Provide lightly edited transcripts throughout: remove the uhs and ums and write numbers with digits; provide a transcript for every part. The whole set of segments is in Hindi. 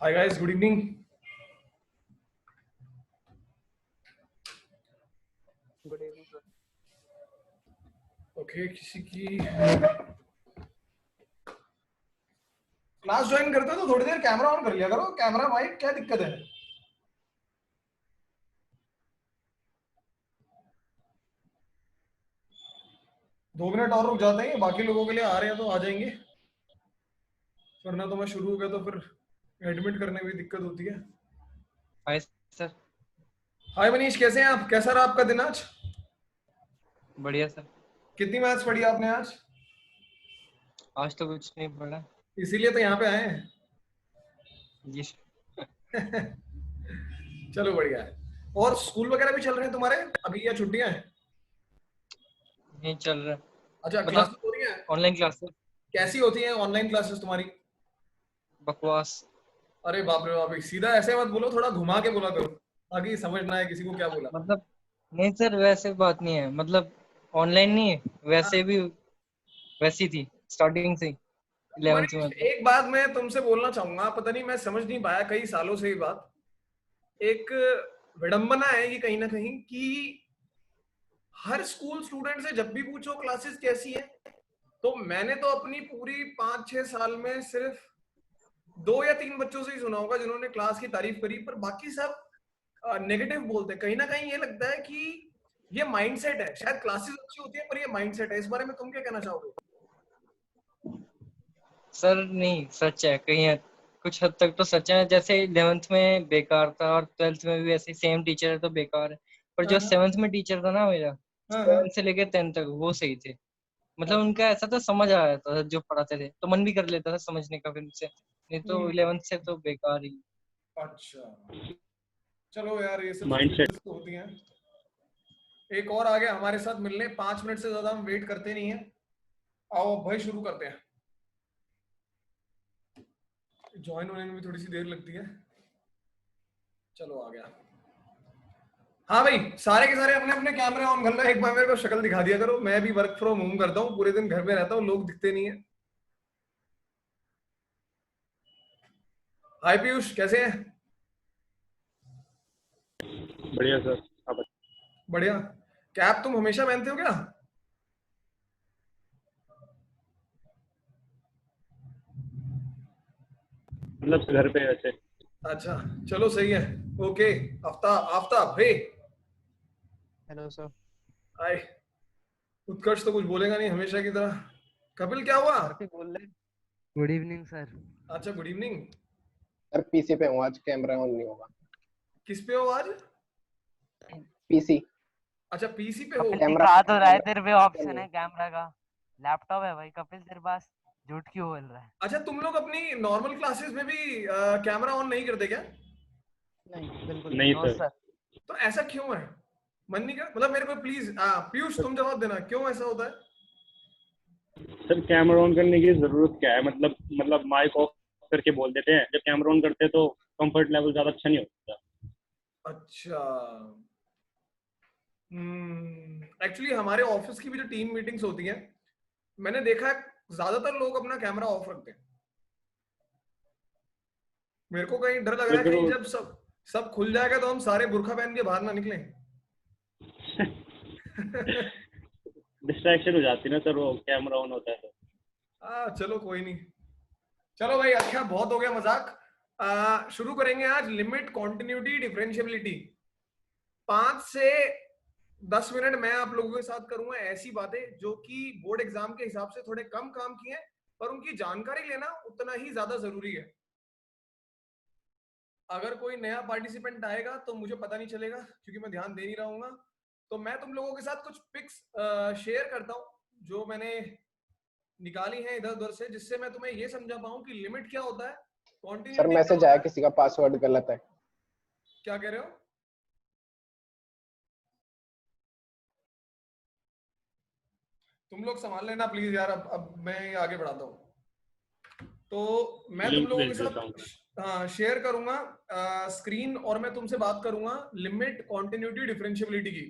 Hi guys, good evening. Good evening sir. Okay, किसी की क्लास ज्वाइन करते हो तो थोड़ी देर कैमरा ऑन कर लिया करो। कैमरा माइक क्या दिक्कत है? दो मिनट और रुक जाते हैं, बाकी लोगों के लिए आ रहे हैं तो आ जाएंगे, वरना तो मैं शुरू हो गया तो फिर एडमिट करने में भी दिक्कत होती है। Hi sir. हाय मनीष, कैसे हैं आप? कैसा रहा आपका दिन आज? बढ़िया सर। कितनी मैथ्स पढ़ी आपने आज? आज तो कुछ नहीं पढ़ा। इसीलिए तो यहाँ पे आए हैं। जी चलो बढ़िया है। और स्कूल वगैरह भी चल रहे हैं तुम्हारे अभी या छुट्टियां हैं? नहीं चल रहा। अच्छा, मतलब क्लासेस हो रही हैं? ऑनलाइन क्लासेस कैसी होती हैं ऑनलाइन क्लासेस तुम्हारी? बकवास। अरे बाप रे बाप, सीधा ऐसे मत बोलो, थोड़ा घुमा के बोला करो ताकि समझ ना आए किसी को क्या बोला। मतलब नहीं सर, वैसे बात नहीं है। मतलब ऑनलाइन नहीं है, वैसे भी वैसी थी स्टार्टिंग से 11th में। मनीष, मतलब एक बात मैं तुमसे बोलना चाहूंगा, पता नहीं मैं समझ नहीं पाया कई सालों से ये बात। एक विडंबना है ये कहीं ना कहीं कि हर स्कूल स्टूडेंट से जब भी पूछो क्लासेस कैसी है, तो मैंने तो अपनी पूरी 5-6 साल में सिर्फ 2 या 3 बच्चों से ही सुना होगा जिन्होंने क्लास की तारीफ करी, पर बाकी सब नेगेटिव बोलते हैं। कहीं ना कहीं ये लगता है कि ये माइंडसेट है, शायद क्लासेस अच्छी होती है पर ये माइंडसेट है। इस बारे में तुम क्या कहना चाहोगे? सर नहीं, सच है कहीं कुछ हद तक तो सच है। जैसे 11th में बेकार था और 12th में भी ऐसे सेम टीचर है तो बेकार है। पर हाँ जो हाँ 7th में टीचर था ना मेरा, हाँ 7 से लेकर 10 तक वो सही थे। मतलब उनका ऐसा तो समझ आ जाता था, जो पढ़ाते थे तो मन भी कर लेता था समझने का फिर से। नहीं तो 11th से तो बेकार ही। अच्छा, चलो यार, ये सब माइंडसेट। सिचुएशंस तो होती हैं। एक और आ गया हमारे साथ मिलने, 5 मिनट से ज्यादा हम वेट करते नहीं है। आओ अब भाई शुरू करते हैं। ज्वाइन होने में भी थोड़ी सी देर लगती है। चलो आ गया। हाँ भाई, सारे के सारे अपने अपने कैमरे ऑन कर लो। एक बार मेरे को शक्ल दिखा दिया करो, मैं भी वर्क फ्रॉम होम करता हूँ, पूरे दिन घर में रहता हूँ, लोग दिखते नहीं है। हाय पीयूष, कैसे हैं? बढ़िया सर, आप बढ़िया। कैप तुम हमेशा पहनते हो क्या? मतलब घर पे वैसे। अच्छा, चलो सही है। Okay. Aftab, Aftab, hey. Hello sir. Hi. Utkarsh तो कुछ बोलेगा नहीं हमेशा की तरह। कपिल, क्या हुआ? सर भी बोल रहे। Good evening sir. अच्छा, गुड इवनिंग। सर पीसी पे हूँ आज, कैमरा ऑन नहीं होगा। किस पे हो आज? पीसी। अच्छा, पीसी पे हो। कपिल कैमरा दिखा तो रहा है, कैमरा तेरे पे नहीं ऑप्शन है। है कैमरा का। लैपटॉप है भाई कपिल तेरे पास, झूठ क्यों बोल रहा है? अच्छा, तुम लोग अपनी नॉर्मल क्लासेस में भी कैमरा ऑन नहीं करते क्या? नहीं बिल्कुल नहीं, नहीं नो सर, सर। तो ऐसा क्यों है? मन नहीं कर, मतलब मेरे को प्लीज पीयूष तुम जवाब देना, क्यों ऐसा होता है? सर कैमरा ऑन करने की जरूरत क्या है? मतलब माइक ऑफ करके बोल देते हैं। जब कैमरा ऑन करते हैं तो कंफर्ट लेवल ज्यादा अच्छा नहीं होता। अच्छा। एक्चुअली हमारे ऑफिस की भी जो टीम मीटिंग्स होती हैं, मैंने देखा है ज्यादातर लोग अपना कैमरा ऑफ रखते हैं। मेरे को कहीं डर लग रहा है अगर कहीं वो जब सब सब खुल जाएगा तो हम सारे बुर्खा पहन के बाहर ना निकलें। डिस्ट्रैक्शन हो जाती है ना सर, वो कैमरा ऑन होता है तो। चलो कोई नहीं। चलो भाई, अच्छा बहुत हो गया मजाक। शुरू करेंगे आज लिमिट, कॉन्टिन्यूटी, डिफरेंशियबिलिटी। 5 से 10 मिनट मैं आप लोगों के साथ करूंगा ऐसी बातें जो कि बोर्ड एग्जाम के हिसाब से थोड़े कम काम की हैं, पर उनकी जानकारी लेना उतना ही ज्यादा जरूरी है। अगर कोई नया पार्टिसिपेंट आएगा तो मुझे पता नहीं चलेगा क्योंकि मैं ध्यान दे नहीं रहूंगा। तो मैं तुम लोगों के साथ कुछ पिक्स शेयर करता हूं जो मैंने निकाली है इधर उधर से, जिससे मैं तुम्हें ये समझा पाऊं कि लिमिट क्या होता है, सर कॉन्टिन्यूटी क्या मैसेज होता आया है। किसी का पासवर्ड गलत है। क्या कह रहे हो? तुम लोग संभाल लेना प्लीज यार, अब मैं आगे बढ़ाता हूँ। तो मैं तुम लिंक लोगों के भेज देता हूँ। साथ शेयर करूंगा स्क्रीन, और मैं तुमसे बात करूंगा लिमिट, कॉन्टिन्यूटी, डिफरेंशियबिलिटी की।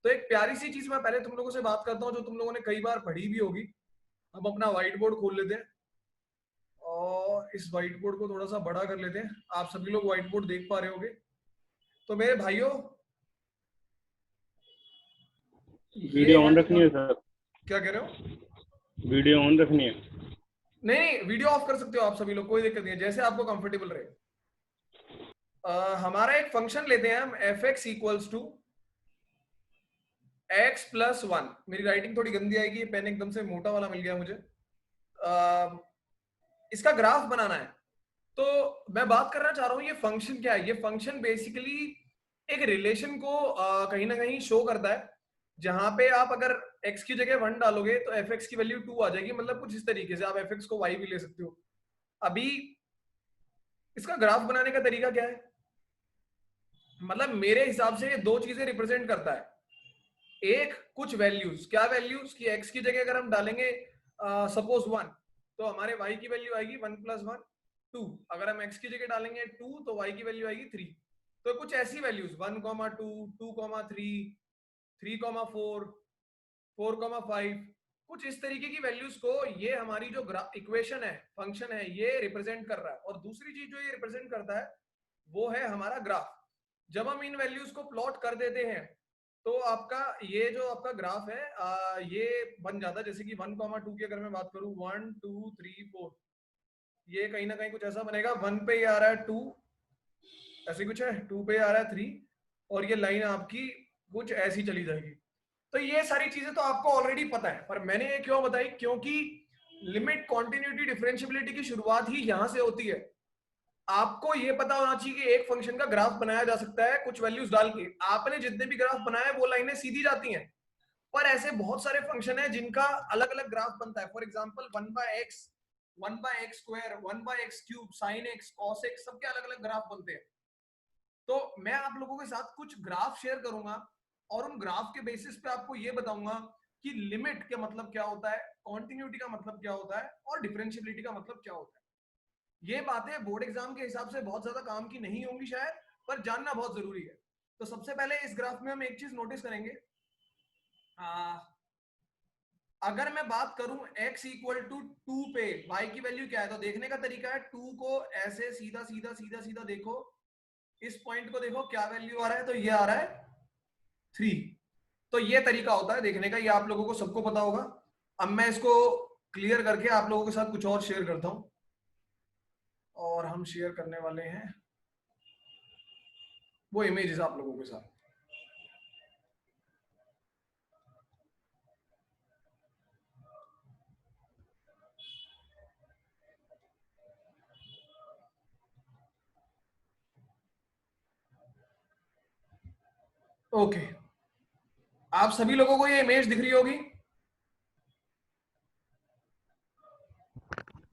तो एक प्यारी सी चीज मैं पहले तुम लोगों से बात करता हूँ जो तुम लोगों ने कई बार पढ़ी भी होगी। हम अपना व्हाइट बोर्ड खोल लेते हैं और इस व्हाइट बोर्ड को थोड़ा सा बड़ा कर लेते हैं। आप सभी लोग व्हाइट बोर्ड देख पा रहे होगे। तो मेरे भाइयों, वीडियो ऑन रखनी है सर? क्या कह रहे हो? वीडियो ऑन रखनी है? नहीं, वीडियो ऑफ कर सकते हो आप सभी लोग, कोई दिक्कत नहीं है, जैसे आपको कंफर्टेबल रहे। हमारा एक फंक्शन लेते हैं हम, f x equals to x plus one. मेरी राइटिंग थोड़ी गंदी आएगी, पेन एकदम से मोटा वाला मिल गया मुझे। इसका ग्राफ बनाना है। तो मैं बात करना चाह रहा हूं ये फंक्शन क्या है। ये फंक्शन बेसिकली एक रिलेशन को कहीं ना कहीं शो करता है, जहां पे आप अगर x की जगह 1 डालोगे तो fx की वैल्यू 2 आ जाएगी। मतलब कुछ इस तरीके से आप fx को y भी ले सकते हो। अभी इसका ग्राफ बनाने का तरीका क्या है, मतलब मेरे हिसाब से ये दो चीजें रिप्रेजेंट करता है। एक, कुछ वैल्यूज, क्या वैल्यूज की x की जगह अगर हम डालेंगे सपोज 1, तो हमारे y की वैल्यू आएगी 1 + 1 2। अगर हम x की जगह डालेंगे 2 तो y की वैल्यू आएगी 3। तो कुछ ऐसी वैल्यूज 1, 2, 2, 3, 3, 4, 4, 5, कुछ इस तरीके की वैल्यूज को ये हमारी जो इक्वेशन है, फंक्शन है, ये रिप्रेजेंट कर रहा है। और दूसरी चीज जो ये रिप्रेजेंट करता है वो है हमारा ग्राफ। जब हम इन वैल्यूज को प्लॉट कर देते हैं तो आपका ये जो आपका ग्राफ है ये बन जाता है। जैसे कि 1, 2 की अगर मैं बात करूं, 1, 2, 3, 4, ये कहीं ना कहीं कुछ ऐसा बनेगा। 1 पे ये आ रहा है 2, ऐसे कुछ है, 2 पे आ रहा है 3, और ये लाइन आपकी कुछ ऐसी चली जाएगी। तो ये सारी चीजें तो आपको ऑलरेडी पता है, पर मैंने ये क्यों बताई, क्योंकि लिमिट, कॉन्टिन्यूटी, डिफरेंशियबिलिटी की शुरुआत ही यहां से होती है। आपको ये पता होना चाहिए कि एक फंक्शन का ग्राफ बनाया जा सकता है कुछ वैल्यूज डाल के। आपने जितने भी ग्राफ बनाए वो लाइनें सीधी जाती हैं, पर ऐसे बहुत सारे फंक्शन है जिनका अलग अलग ग्राफ बनता है। For example 1/x, 1/x², 1/x³, sin x, cos x, सबके अलग अलग ग्राफ बनते हैं। तो मैं आप लोगों के साथ कुछ ग्राफ शेयर करूंगा और उन ग्राफ के बेसिस पे आपको ये बताऊंगा कि लिमिट का मतलब क्या होता है, कॉन्टिन्यूटी का मतलब क्या होता है, और डिफरेंशियबिलिटी का मतलब क्या होता है। ये बातें बोर्ड एग्जाम के हिसाब से बहुत ज्यादा काम की नहीं होंगी शायद, पर जानना बहुत जरूरी है। तो सबसे पहले इस ग्राफ में हम एक चीज नोटिस करेंगे। अगर मैं बात करूं x = 2 पे y की वैल्यू क्या है, तो देखने का तरीका है 2 को ऐसे सीधा सीधा सीधा सीधा देखो, इस पॉइंट को देखो क्या वैल्यू आ रहा है, तो ये आ रहा है 3। तो ये तरीका होता है देखने का, ये आप लोगों को सबको पता होगा। अब मैं इसको क्लियर करके आप लोगों के साथ कुछ और शेयर करता हूं, और हम शेयर करने वाले हैं वो इमेजेस आप लोगों के साथ। ओके, आप सभी लोगों को ये इमेज दिख रही होगी।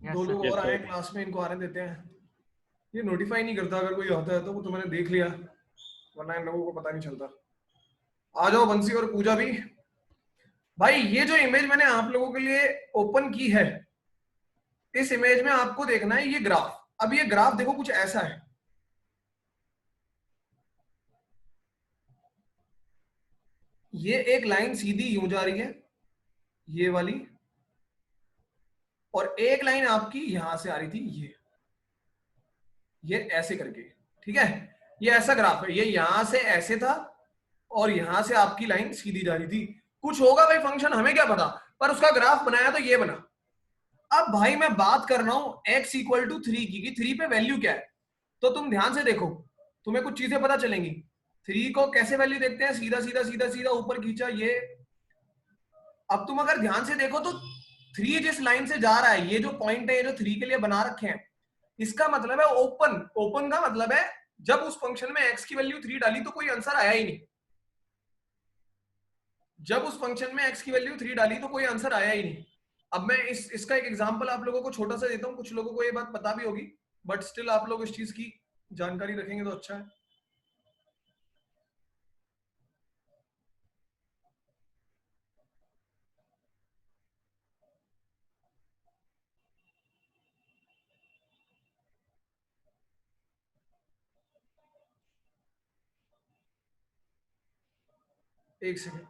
दो लोग और आए क्लास में, इनको आने देते हैं। ये नोटिफाई नहीं करता, अगर कोई आता है तो वो तो मैंने देख लिया, वरना इन लोगों को पता नहीं चलता। आ जाओ बंसी और पूजा भी। भाई ये जो इमेज मैंने आप लोगों के लिए ओपन की है, इस इमेज में आपको देखना है ये ग्राफ। अब ये ग्राफ देखो कुछ ऐसा है, ये एक लाइन सीधी यूं जा रही है, ये वाली, और एक लाइन आपकी यहां से आ रही थी, ये ऐसे करके, ठीक है। ये ऐसा ग्राफ है, ये यहां से ऐसे था और यहां से आपकी लाइन सीधी जा रही थी। कुछ होगा भाई फंक्शन, हमें क्या पता, पर उसका ग्राफ बनाया तो ये बना। अब भाई मैं बात कर रहा हूं x = 3 की, 3 पे वैल्यू क्या है। तो तुम ध्यान से देखो, तुम्हें कुछ चीजें पता चलेंगी। 3 को कैसे वैल्यू देखते हैं, सीधा सीधा सीधा सीधा ऊपर खींचा ये। अब तुम अगर ध्यान से देखो तो 3 जिस लाइन से जा रहा है, ये जो पॉइंट है, ये जो 3 के लिए बना रखे हैं, इसका मतलब है ओपन। ओपन का मतलब है जब उस फंक्शन में x की वैल्यू 3 डाली तो कोई आंसर आया ही नहीं। जब उस फंक्शन में x की वैल्यू 3 डाली तो कोई आंसर आया ही नहीं। अब मैं इसका एक एग्जांपल आप लोगों को छोटा सा देता हूं, कुछ लोगों को ये बात पता भी होगी, बट स्टिल आप लोग इस चीज की जानकारी रखेंगे तो अच्छा है। एक सेकेंड,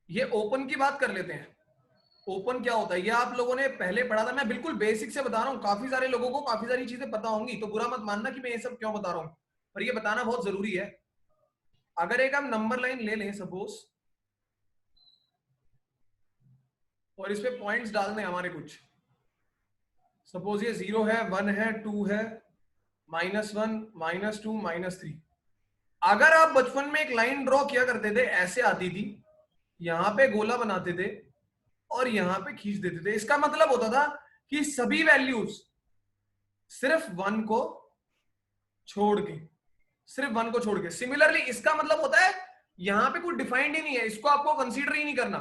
ये ओपन की बात कर लेते हैं। ओपन क्या होता है ये आप लोगों ने पहले पढ़ा था, मैं बिल्कुल बेसिक से बता रहा हूँ। काफी सारे लोगों को काफी सारी चीजें पता होंगी, तो बुरा मत मानना कि मैं ये सब क्यों बता रहा हूँ, पर ये बताना बहुत जरूरी है। अगर एक हम नंबर लाइन ले लें सपोज, और इस पे पॉइंट्स डालने हमारे कुछ, सपोज ये 0 है, 1 है, 2 है, -1, -2, -3। अगर आप बचपन में एक लाइन ड्रॉ किया करते थे, ऐसे आती थी, यहां पे गोला बनाते थे और यहां पे खींच देते थे। इसका मतलब होता था कि सभी वैल्यूज सिर्फ 1 को छोड़ के, सिर्फ 1 को छोड़ के। सिमिलरली इसका मतलब होता है यहां पे कुछ डिफाइंड ही नहीं है, इसको आपको कंसीडर ही नहीं करना।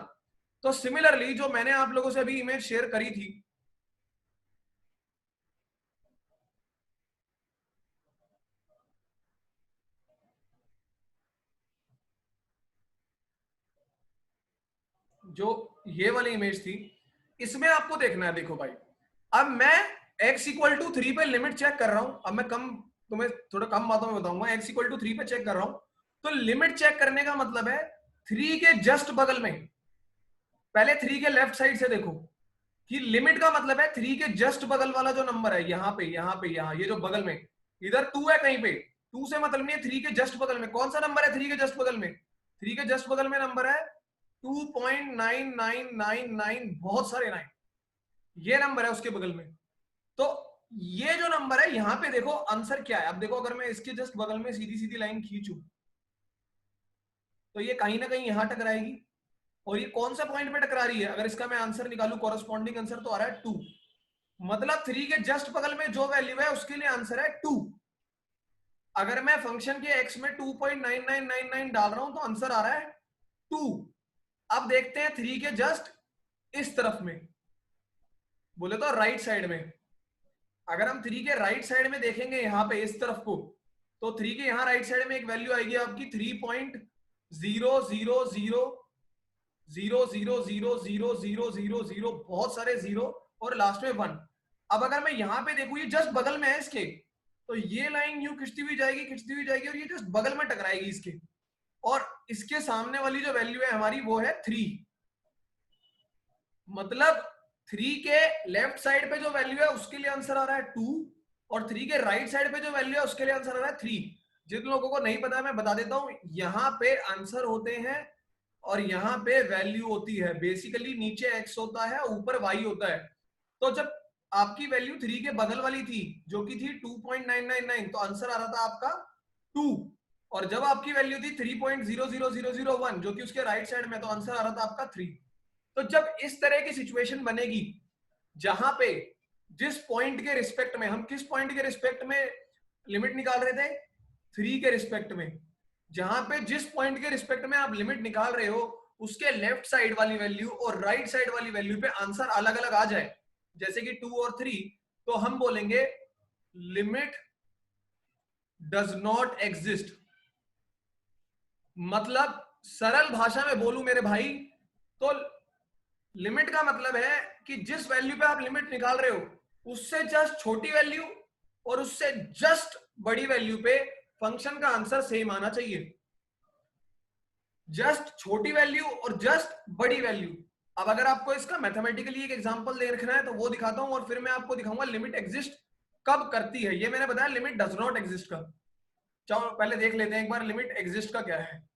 तो सिमिलरली जो मैंने आप लोगों से अभी इमेज शेयर करी थी, जो ये वाली इमेज थी, इसमें आपको देखना है, देखो भाई, अब मैं x इक्वल टू 3 पे लिमिट चेक कर रहा हूं। अब मैं तुम्हें थोड़ा कम बातों में बताऊंगा। x इक्वल टू 3 पे चेक कर रहा हूं, तो लिमिट चेक करने का मतलब है 3 के जस्ट बगल में, पहले 3 के लेफ्ट साइड से देखो कि लिमिट का मतलब है 3 के जस्ट बगल वाला जो नंबर है, यहां पे यहां पे यहां, ये जो बगल में, इधर 2 है कहीं पे, 2 से मतलब नहीं है, 3 के जस्ट बगल में कौन सा नंबर है 3 के जस्ट बगल में? 3 के जस्ट बगल में नंबर है 2.9999, बहुत सारे 9, ये नंबर है उसके बगल में। तो ये जो नंबर है यहां पे देखो आंसर क्या है। अब देखो अगर मैं इसके जस्ट बगल में सीधी सीधी लाइन खींचूं तो ये कहीं ना कहीं यहां टकराएगी, और ये कौन सा पॉइंट पे टकरा रही है? अगर इसका मैं आंसर निकालू, कॉरेस्पॉन्डिंग आंसर तो आ रहा है 2, मतलब 3 के जस्ट बगल में जो वैल्यू है उसके लिए आंसर है 2। अगर मैं फंक्शन के x में 2.9999 डाल रहा हूं तो आंसर आ रहा है 2। अब देखते हैं 3 के जस्ट इस तरफ में, बोले तो राइट साइड में। अगर हम 3 के राइट साइड में देखेंगे यहां पे इस तरफ को, तो 3 के यहां राइट साइड में एक वैल्यू आएगी आपकी 3.000000000, बहुत सारे जीरो और लास्ट में 1। अब अगर मैं यहां पे देखूं, ये जस्ट बगल में है इसके, तो ये लाइन यूं खिंचती हुई जाएगी, खिंचती हुई जाएगी, और ये जस्ट बगल में टकराएगी इसके, और इसके सामने वाली जो वैल्यू है हमारी वो है 3। मतलब 3 के लेफ्ट साइड पे जो वैल्यू है उसके लिए आंसर आ रहा है 2, और 3 के राइट साइड पे जो वैल्यू है उसके लिए आंसर आ रहा है 3। जिन लोगों को नहीं पता मैं बता देता हूं, यहां पे आंसर होते हैं और यहां पे वैल्यू होती है। बेसिकली नीचे x होता है, ऊपर y होता है। तो जब आपकी वैल्यू 3 के बगल वाली थी जो कि थी 2.999, तो आंसर आ रहा था आपका 2, और जब आपकी वैल्यू थी 3.00001 जो कि उसके राइट साइड में, तो आंसर आ रहा था आपका 3। तो जब इस तरह की सिचुएशन बनेगी जहां पे जिस पॉइंट के रिस्पेक्ट में, हम किस पॉइंट के रिस्पेक्ट में लिमिट निकाल रहे थे? 3 के रिस्पेक्ट में। जहां पे जिस पॉइंट के रिस्पेक्ट में आप लिमिट निकाल रहे हो उसके लेफ्ट साइड वाली वैल्यू और राइट साइड वाली वैल्यू पे आंसर अलग अलग आ जाए, जैसे कि 2 और 3, तो हम बोलेंगे लिमिट डज नॉट एग्जिस्ट। मतलब सरल भाषा में बोलूं मेरे भाई, तो लिमिट का मतलब है कि जिस वैल्यू पे आप लिमिट निकाल रहे हो उससे जस्ट छोटी वैल्यू और उससे जस्ट बड़ी वैल्यू पे फंक्शन का आंसर सेम आना चाहिए। जस्ट छोटी वैल्यू और जस्ट बड़ी वैल्यू। अब अगर आपको इसका मैथमेटिकली एक एग्जांपल देखना है तो वो दिखाता हूं, और फिर मैं आपको दिखाऊंगा लिमिट एग्जिस्ट कब करती है। ये मैंने बताया लिमिट डज नॉट एग्जिस्ट का। चलो पहले देख लेते हैं एक बार लिमिट एग्जिस्ट का क्या है।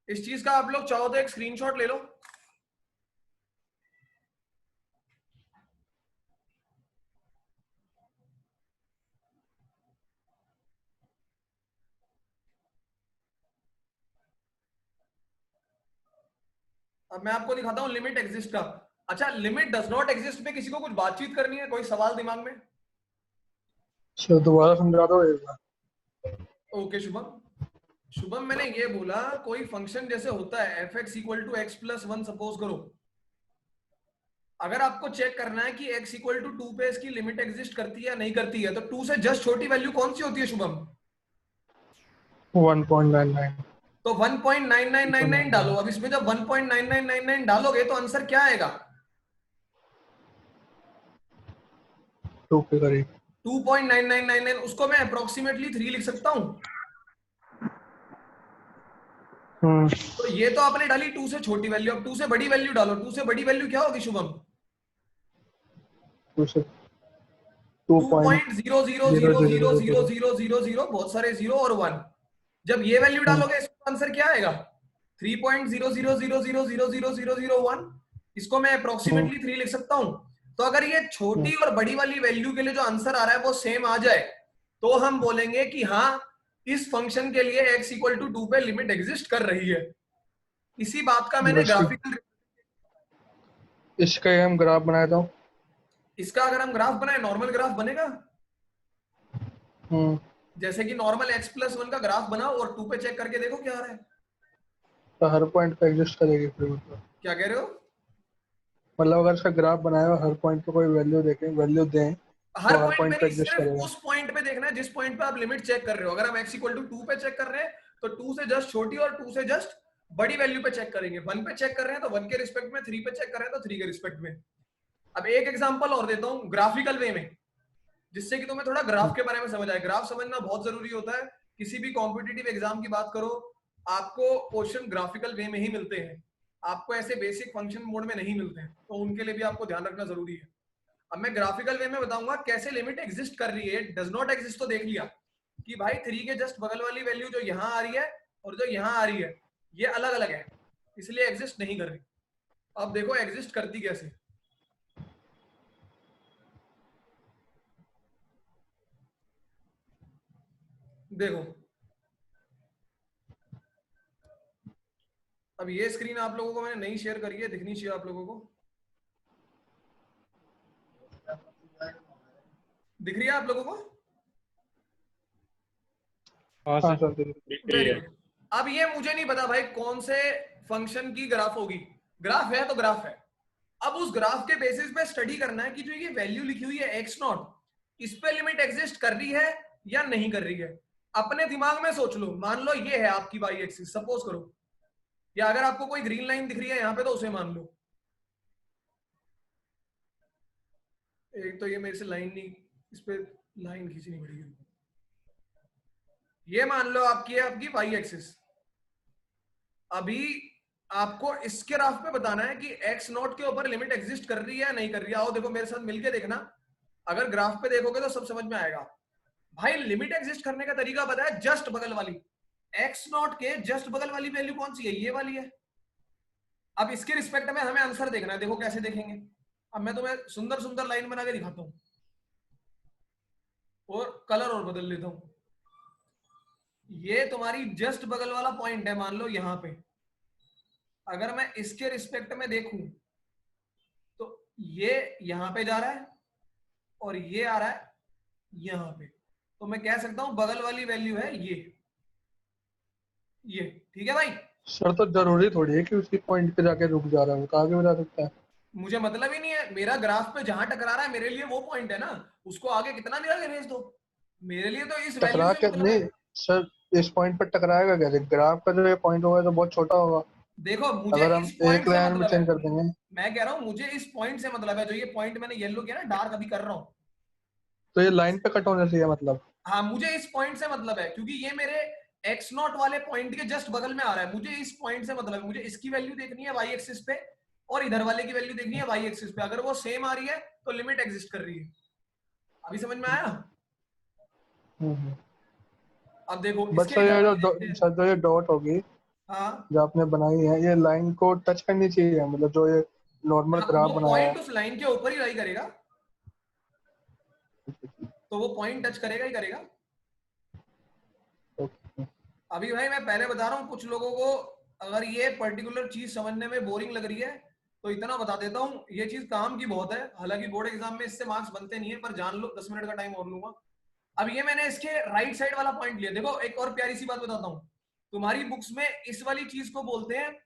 इस चीज का आप लोग चाहो तो एक स्क्रीनशॉट ले लो। अब मैं आपको दिखाता हूँ लिमिट एग्जिस्ट का। अच्छा, लिमिट डज नॉट एग्जिस्ट पे किसी को कुछ बातचीत करनी है, कोई सवाल दिमाग में? सर दोबारा समझा दो एक बार। ओके शुभम। शुभम मैंने ये बोला कोई फंक्शन जैसे होता है f x equal to x plus one, suppose करो। अगर आपको चेक करना है कि x इक्वल टू 2 पे इसकी लिमिट एग्जिस्ट करती है या नहीं करती है, तो 2 से जस्ट छोटी वैल्यू कौन सी होती है शुभम? 1.99। तो 1.9999 डालो। अब इसमें जब 1.9999 डालोगे तो आंसर क्या आएगा? 2 के करीब। 2.9999। उसको मैं अप्रोक्सीमेटली 3 लिख सकता हूं। तो ये तो आपने डाली 2 से छोटी वैल्यू, अब 2 से बड़ी वैल्यू डालो। 2 से बड़ी वैल्यू क्या होगी शुभम? 2.000000000, बहुत सारे जीरो और 1। जब ये वैल्यू डालोगे इसका आंसर क्या आएगा? 3.000000001। इसको मैं अप्रोक्सीमेटली 3 लिख सकता हूं। तो अगर ये छोटी और बड़ी वाली वैल्यू के लिए जो आंसर आ रहा है वो सेम आ जाए, तो हम बोलेंगे कि हाँ, इस फंक्शन के लिए x इक्वल टू 2 पे लिमिट एग्जिस्ट कर रही है। इसी बात का मैंने ग्राफिकल, इसका हम ग्राफ बनाया था। इसका अगर हम ग्राफ बनाए, नॉर्मल ग्राफ बनेगा। जैसे कि नॉर्मल x प्लस 1 का ग्राफ बनाओ और 2 पे चेक करके देखो क्या आ रहा है। तो हर पॉइंट पे एग्जिस्ट करेगी फिर? मतलब क्या कह रहे हो? मतलब अगर इसका ग्राफ बनाया हो, हर पॉइंट पे कोई वैल्यू दें हर तो हर पॉइंट पॉइंट पे पे नहीं, एग्जिस्ट सिर्फ करेगा। उस पॉइंट पे देखना है जिस पॉइंट पे आप लिमिट चेक कर रहे हो। अगर हम x इक्वल टू 2 पे चेक कर रहे हैं तो 2 से जस्ट छोटी और 2 से जस्ट बड़ी वैल्यू पे चेक करेंगे। 1 पे चेक कर रहे हैं तो 1 के रिस्पेक्ट में, 3 पे चेक कर रहे हैं तो 3 के रिस्पेक्ट में। अब एक एग्जांपल और देता हूं ग्राफिकल वे में, जिससे कि तुम्हें थोड़ा ग्राफ के बारे में समझ आए। ग्राफ समझना बहुत जरूरी होता है। किसी भी कॉम्पिटिटिव एग्जाम की बात करो, आपको क्वेश्चन ग्राफिकल वे में ही मिलते हैं, आपको ऐसे बेसिक फंक्शन मोड में नहीं मिलते हैं, तो उनके लिए भी आपको ध्यान रखना जरूरी है। अब मैं ग्राफिकल वे में बताऊंगा कैसे लिमिट एग्जिस्ट कर रही है। डज नॉट एग्जिस्ट तो देख लिया कि भाई 3 के जस्ट बगल वाली वैल्यू जो यहां आ रही है और जो यहां आ रही है ये अलग अलग है, इसलिए एग्जिस्ट नहीं कर रही। अब देखो एग्जिस्ट करती कैसे। देखो, अब ये स्क्रीन आप लोगों को मैंने नहीं शेयर करी है, दिखनी चाहिए आप लोगों को। दिख रही है आप लोगों को? हाँ सर। Very good. अब ये मुझे नहीं पता भाई कौन से फंक्शन की ग्राफ होगी। ग्राफ है तो ग्राफ है। अब उस ग्राफ के बेसिस पे स्टडी करना है कि जो ये वैल्यू लिखी हुई है एक्स नॉट, इस पे लिमिट एग्जिस्ट कर रही है या नहीं कर रही है। अपने दिमाग में सोच लो, मान लो ये है आपकी वाई एक्सिस, सपोज करो, या अगर आपको कोई ग्रीन लाइन दिख रही है यहाँ पे तो उसे मान लो। एक तो ये मेरे से लाइन नहीं, इस पे लाइन खींचनी पड़ेगी। ये मान लो आपकी है आपकी वाई एक्सिस। अभी आपको इसके ग्राफ पे बताना है कि एक्स नॉट के ऊपर लिमिट एग्जिस्ट कर रही है या नहीं कर रही है। आओ देखो मेरे साथ मिलके देखना, अगर ग्राफ पे देखोगे तो सब समझ में आएगा। भाई लिमिट एग्जिस्ट करने का तरीका पता है, जस्ट बगल वाली एक्स नॉट के जस्ट बगल वाली वैल्यू कौन सी है? ये वाली है। अब इसके रिस्पेक्ट में हमें आंसर देखना है। देखो कैसे देखेंगे। अब मैं तुम्हें सुंदर सुंदर लाइन बना के दिखाता हूं और कलर और बदल लेता हूं। ये तुम्हारी जस्ट बगल वाला पॉइंट है, मान लो यहां पे। अगर मैं इसके रिस्पेक्ट में देखूं तो ये यहां पे जा रहा है और ये आ रहा है यहां पे, तो मैं कह सकता हूं बगल वाली वैल्यू है ये। ठीक है भाई? सर तो जरूरी थोड़ी है कि उसी पॉइंट पे जाके रुक जा रहा है, वो तो आगे भी जा सकता है। मुझे मतलब ही नहीं है, मेरा ग्राफ पे जहां टकरा रहा है मेरे लिए वो पॉइंट है ना, उसको आगे कितना भी आगे भेज दो, मेरे लिए तो इस वैल्यू टकरा से के मतलब है। नहीं सर, इस पॉइंट पर टकराएगा कैसे? ग्राफ का जो ये पॉइंट होगा तो बहुत छोटा होगा। देखो मुझे अगर हम इस एक पॉइंट से लाइन में मतलब चेंज कर है, देंगे मैं कह रहा हूं मुझे इस पॉइंट से मतलब है। जो ये पॉइंट मैंने येलो किया ना, डार्क अभी कर रहा हूं, तो ये लाइन पे कट होना चाहिए मतलब। हाँ मुझे इस पॉइंट से मतलब है, क्योंकि ये मेरे एक्स नॉट वाले पॉइंट के जस्ट बगल में आ रहा है। मुझे इस पॉइंट से मतलब है, मुझे इसकी वैल्यू देखनी है वाई एक्सिस पे और इधर वाले की वैल्यू देखनी है वाई एक्सिस पे। अगर वो सेम आ रही है तो लिमिट एग्जिस्ट कर रही है। अभी समझ में आया? अब देखो बट इसके सर इधर ये वाले देखते हैं। सर जो ये डॉट होगी हाँ जो आपने बनाई है, ये लाइन को टच करनी चाहिए, मतलब जो ये नॉर्मल हाँ, ग्राफ वो बनाया पॉइंट है। उस लाइन के ऊपर ही लाई करेगा, तो वो पॉइंट टच करेगा ही करेगा। ओके। अभी भाई मैं पहले बता रहा हूँ कुछ लोगों को अगर ये पर्टिकुलर चीज समझने में बोरिंग लग रही है तो इतना बता देता हूँ, ये चीज काम की बहुत है, हालांकि बोर्ड एग्जाम में इससे मार्क्स बनते नहीं है, पर जान लो 10 मिनट का टाइम और लूंगा। अब ये मैंने इसके राइट साइड वाला पॉइंट लिया, देखो एक और प्यारी सी बात बताता हूँ, तुम्हारी बुक्स में इस वाली चीज को बोलते हैं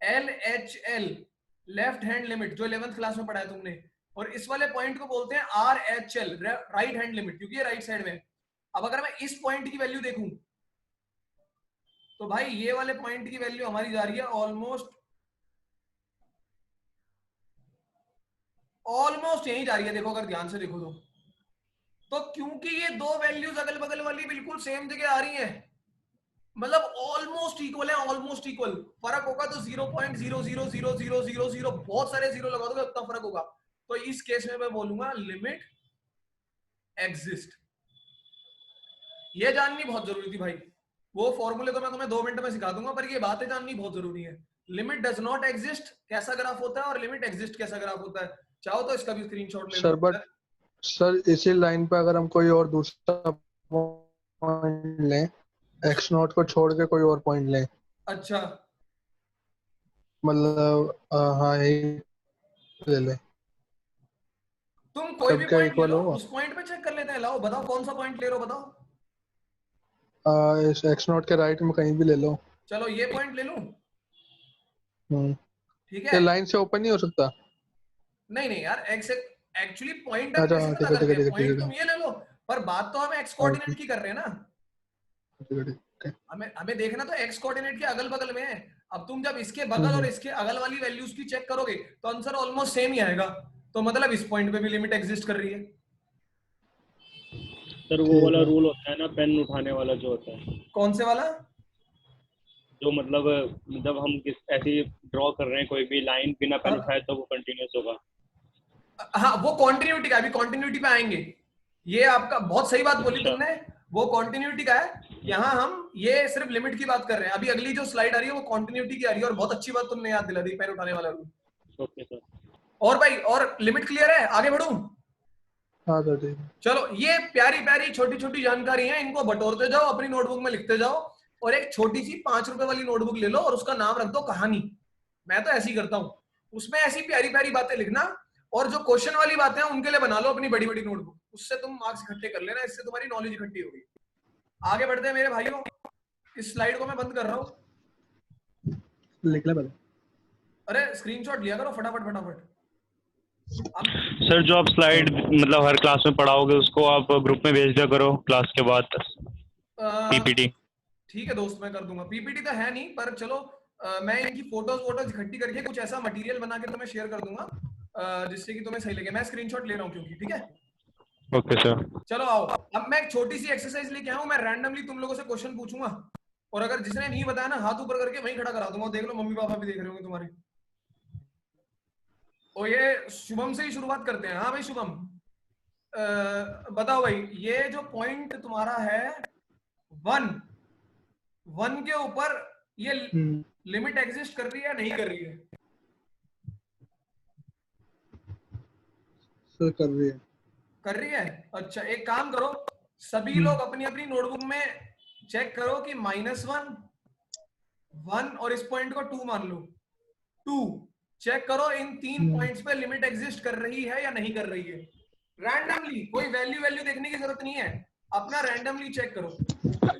LHL, लेफ्ट हैंड लिमिट, जो 11th क्लास में पढ़ा है तुमने, और इस वाले पॉइंट को बोलते हैं RHL, राइट हैंड लिमिट, क्योंकि ये राइट साइड में। अब अगर मैं इस पॉइंट की वैल्यू देखूं तो भाई ये वाले पॉइंट की वैल्यू हमारी जा रही है ऑलमोस्ट यही जा रही है, देखो अगर ध्यान से देखो तो क्योंकि ये दो वैल्यूज अगल बगल वाली बिल्कुल सेम जगह आ रही हैं, मतलब ऑलमोस्ट इक्वल है, ऑलमोस्ट इक्वल, फर्क होगा तो 0.0000000, बहुत सारे जीरो लगा दोगे उतना फर्क होगा। तो इस केस में मैं बोलूंगा लिमिट एग्जिस्ट। ये जाननी बहुत जरूरी थी भाई, वो फॉर्मूले तो मैं तुम्हें 2 मिनट में सिखा दूंगा, पर ये बातें जाननी बहुत जरूरी है। लिमिट डज नॉट एग्जिस्ट कैसा ग्राफ होता है और लिमिट एग्जिस्ट कैसा ग्राफ होता है, चाहो तो इसका भी स्क्रीनशॉट ले सर लो। बट सर इसी लाइन पे अगर हम कोई और दूसरा पॉइंट लें, x0 को छोड़ के कोई और पॉइंट लें, अच्छा मतलब हाँ यही ले लें, तुम कोई तब भी क्या पॉइंट ले इक्वल लो, होगा? उस पॉइंट पे चेक कर लेते हैं। लाओ बताओ कौन सा पॉइंट ले रहे हो, बताओ। इस x0 के राइट में कहीं भी ले लो। चलो ये पॉइंट ले लूं, ठीक ये है। लाइन से ओपन नहीं हो सकता? नहीं नहीं यार, एक्स एक्चुअली पॉइंट अच्छा हम ऐसे हाँ पता ठीक है ठीक करते है हैं, ठीक है पॉइंट ठीक तुम है ये ले लो, पर बात तो हम एक्स हाँ कोऑर्डिनेट की कर रहे हैं ना। ठीक है ठीक है। हमें हमें देखना तो एक्स कोऑर्डिनेट के अगल बगल में है। अब तुम जब इसके बगल और इसके अगल वाली वैल्यूज की चेक करोगे तो आंसर ऑलमोस्ट सेम ही आएगा, तो मतलब इस पॉइंट पे भी लिमिट एग्जिस्ट कर रही है। सर वो वाला रूल होता है ना, पेन उठाने वाला जो होता है, कौन से वाला? जो मतलब जब हम किस ऐसी ड्रॉ कर रहे हैं कोई भी लाइन बिना पेन हाँ उठाए तो वो कंटिन्यूस होगा। हाँ, वो कॉन्टिन्यूटी का, अभी कॉन्टिन्यूटी पे आएंगे। ये आपका बहुत सही बात बोली अच्छा तुमने, वो कॉन्टिन्यूटी का है। यहाँ हम ये सिर्फ लिमिट की बात कर रहे हैं, अभी अगली जो स्लाइड आ रही है वो कॉन्टिन्यूटी की आ रही है, और बहुत अच्छी बात तुमने याद दिला दी, पेन उठाने वाला रूल। Okay sir. और भाई, और लिमिट क्लियर है, आगे बढ़ूं? हाँ सर ठीक है। चलो, ये प्यारी प्यारी छोटी छोटी जानकारी है, इनको बटोरते जाओ, अपनी नोटबुक में लिखते जाओ, और एक छोटी सी 5 रुपए वाली नोटबुक ले लो और उसका नाम रख दो कहानी। मैं तो ऐसे ही करता हूँ, उसमें ऐसी प्यारी प्यारी बातें लिखना, और जो क्वेश्चन वाली बातें हैं उनके लिए बना लो अपनी बड़ी बड़ी नोटबुक, उससे तुम मार्क्स इकट्ठे कर लेना, इससे तुम्हारी नॉलेज इकट्ठी होगी। आगे बढ़ते हैं मेरे भाइयों, इस स्लाइड को मैं बंद कर रहा हूँ। लिख ले पहले। अरे स्क्रीनशॉट लिया करो फटाफट फटाफट। सर जो आप स्लाइड मतलब हर क्लास में पढ़ाओगे उसको आप ग्रुप में भेज दिया करो क्लास के बाद, पीपीटी। ठीक है दोस्त, मैं कर दूंगा। पीपीटी तो है नहीं, पर चलो मैं इनकी फोटोज वोटोज इकट्ठी करके कुछ ऐसा मटेरियल बना के तुम्हें शेयर कर दूंगा जिससे कि तुम्हें सही लगे। मैं स्क्रीनशॉट ले रहा हूँ क्योंकि, ठीक है। Okay sir. चलो आओ, अब मैं एक छोटी सी एक्सरसाइज लेके आया हूँ, मैं रैंडमली तुम लोगों से क्वेश्चन पूछूंगा, और अगर जिसने नहीं बताया ना हाथ ऊपर करके वहीं खड़ा करा दूंगा, देख लो मम्मी पापा भी देख रहे होंगे तुम्हारे। और ये शुभम से ही शुरुआत करते हैं। हाँ भाई शुभम, बताओ भाई, ये जो पॉइंट तुम्हारा है 1 के ऊपर, ये लिमिट एग्जिस्ट कर रही है या नहीं कर रही है? सर कर रही है। कर रही है। अच्छा, एक काम करो, सभी लोग अपनी अपनी नोटबुक में चेक करो कि -1, 1 और इस पॉइंट को 2 मान लो, 2 चेक करो इन 3 पॉइंट्स पे लिमिट एग्जिस्ट कर रही है या नहीं कर रही है। रैंडमली, कोई वैल्यू वैल्यू देखने की जरूरत नहीं है, अपना रैंडमली चेक करो।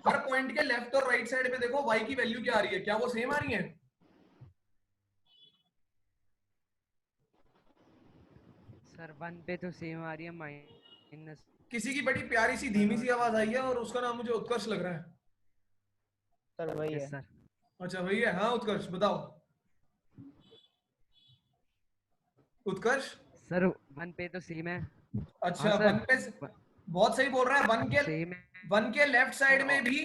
हर पॉइंट के लेफ्ट और राइट साइड पे देखो y की वैल्यू क्या आ रही है, क्या वो सेम आ रही है? सर 1 पे तो सेम आ रही है, माइनस। किसी की बड़ी प्यारी सी धीमी सी आवाज आई है और उसका नाम मुझे उत्कर्ष लग रहा है। सर वही है। सर अच्छा वही है, हाँ उत्कर्ष बताओ। उत्कर्ष सर 1 पे तो सेम है। अच्छा, हाँ, 1 पे बहुत सही बोल रहा है। 1 के लेफ्ट साइड में भी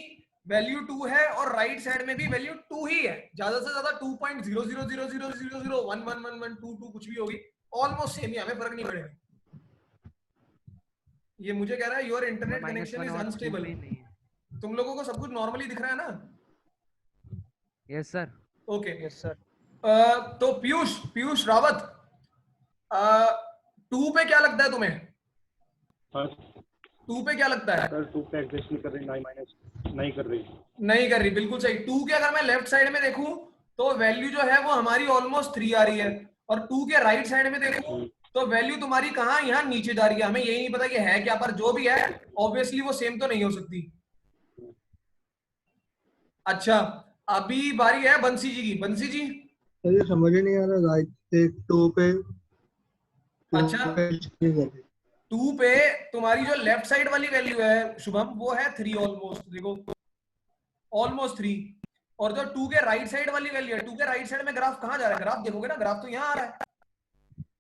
वैल्यू 2 है और राइट साइड में भी वैल्यू 2 ही है, ज्यादा से ज्यादा 2.0000000111112 कुछ भी होगी, ऑलमोस्ट सेम ही, हमें फर्क नहीं पड़ेगा। ये मुझे कह रहा है your internet connection is unstable. तुम लोगों को सब कुछ नॉर्मली दिख रहा है ना? Yes sir. Okay yes sir. तो पीयूष रावत, 2 पे क्या लगता है तुम्हें? हाँ 2 पे क्या लगता है? सर 2 पे एग्जिस्ट नहीं कर रही, नहीं माइनस नहीं कर रही। नहीं कर रही, बिल्कुल सही। 2 के अगर मैं लेफ्ट साइड में देखूं तो वैल्यू जो है वो हमारी ऑलमोस्ट 3 आ रही है, और 2 के राइट साइड में देखो तो वैल्यू तुम्हारी कहाँ, यहाँ नीचे जा रही है। हमें यही नहीं पता कि है क्या, पर जो भी है ऑब्वियसली वो सेम तो नहीं हो सकती। अच्छा, अभी बारी है बंसी जी की। बंसी जी, सर ये समझ ही नहीं आ रहा, राइट से 2 पे अच्छा 2 पे तुम्हारी जो लेफ्ट साइड वाली वैल्यू है शुभम, वो है 3 ऑलमोस्ट, देखो ऑलमोस्ट 3। और जो 2 के राइट साइड वाली वैल्यू है, 2 के राइट साइड में ग्राफ कहाँ जा रहा है, ग्राफ देखोगे ना, ग्राफ तो यहाँ आ रहा है,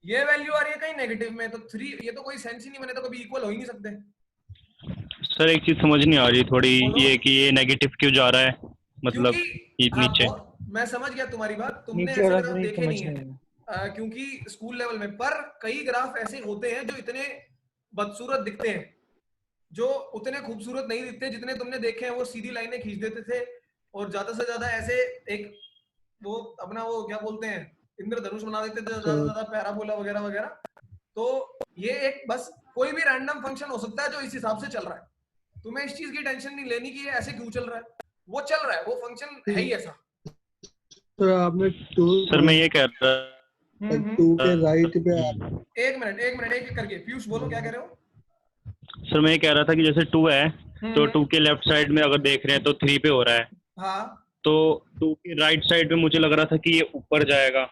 ये वैल्यू आ रही है कहीं नेगेटिव में, तो 3, ये तो कोई सेंस ही नहीं बने, तो कभी इक्वल हो ही नहीं सकते। सर एक चीज समझ नहीं आ रही थोड़ी, बोलो। ये कि ये नेगेटिव क्यों जा रहा है, मतलब क्योंकि ये नीचे। मैं समझ गया तुम्हारी बात, तुमने नीचे ऐसे वाला ग्राफ नहीं देखे समझ नहीं है में क्योंकि स्कूल लेवल में, पर कई ग्राफ ऐसे होते हैं जो इतने बदसूरत दिखते हैं, जो उतने खूबसूरत नहीं दिखते जितने तुमने देखे हैं। वो सीधी लाइनें खींच देते थे और ज्यादा से ज्यादा ऐसे एक वो अपना वो क्या बोलते हैं, इंद्रधनुष बना देते थे, ज्यादा से ज्यादा पैराबोला वगैरह वगैरह। तो ये एक बस कोई भी रैंडम फंक्शन हो सकता है जो इस हिसाब से चल रहा है। तुम्हें इस चीज की टेंशन नहीं लेनी कि ये ऐसे क्यों चल रहा है, वो चल रहा है, वो फंक्शन है ही ऐसा। तो आपने 2 सर मैं ये कह रहा 2 के राइट पे एक मिनट एक करके, पीयूष बोलो क्या कह रहे हो। सर मैं ये कह रहा था कि जैसे 2 है तो 2 के लेफ्ट साइड में अगर देख रहे हैं तो 3 पे हो रहा है, हाँ तो 2 के राइट साइड में मुझे लग रहा था कि ये ऊपर जाएगा,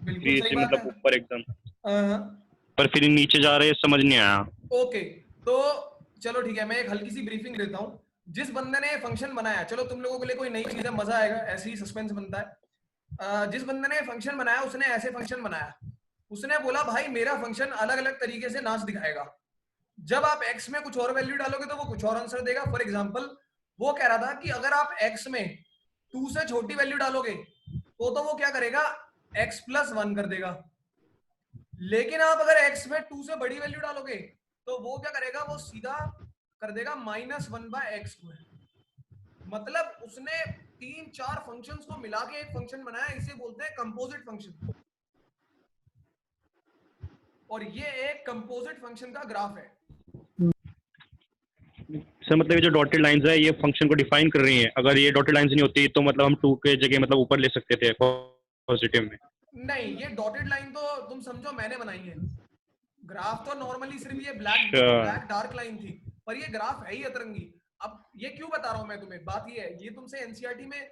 बिल्कुल 3 सही से बात मतलब है। ऊपर एकदम, हाँ, पर फिर नीचे जा रहे हैं, समझ नहीं आया। ओके, तो चलो ठीक है, मैं एक हल्की सी ब्रीफिंग देता हूँ। जिस बंदे ने फंक्शन बनाया, चलो तुम लोगों के लिए कोई नई चीज है, मजा आएगा, ऐसे ही सस्पेंस बनता है। जिस बंदे ने फंक्शन बनाया उसने ऐसे फंक्शन बनाया, उसने बोला भाई मेरा फंक्शन अलग अलग तरीके से नाच दिखाएगा। जब आप x में कुछ और वैल्यू डालोगे तो वो कुछ और आंसर देगा। फॉर एग्जांपल वो कह रहा था कि अगर आप x में 2 से छोटी वैल्यू डालोगे तो वो क्या करेगा, x प्लस 1 कर देगा। लेकिन आप अगर x में 2 से बड़ी वैल्यू डालोगे तो वो क्या करेगा, वो सीधा कर देगा -1/x²। मतलब उसने 3-4 फंक्शंस को मिला के एक फंक्शन बनाया, इसे बोलते हैं कंपोजिट फंक्शन। और ये एक कंपोजिट फंक्शन का ग्राफ है। सर मतलब ये जो डॉटेड लाइंस है ये फंक्शन को डिफाइन कर रही हैं, अगर ये डॉटेड लाइंस नहीं होती तो मतलब हम 2 के जगह मतलब ऊपर ले सकते थे पॉजिटिव में। नहीं, ये डॉटेड लाइन तो तुम समझो मैंने बनाई है। ग्राफ तो नॉर्मली सिर्फ ये ब्लैक अच्छा। डार्क लाइन थी, पर ये ग्राफ है ही अतरंगी। अब ये क्यों बता रहा हूं मैं तुम्हें, बात ये है, ये तुमसे एनसीईआरटी में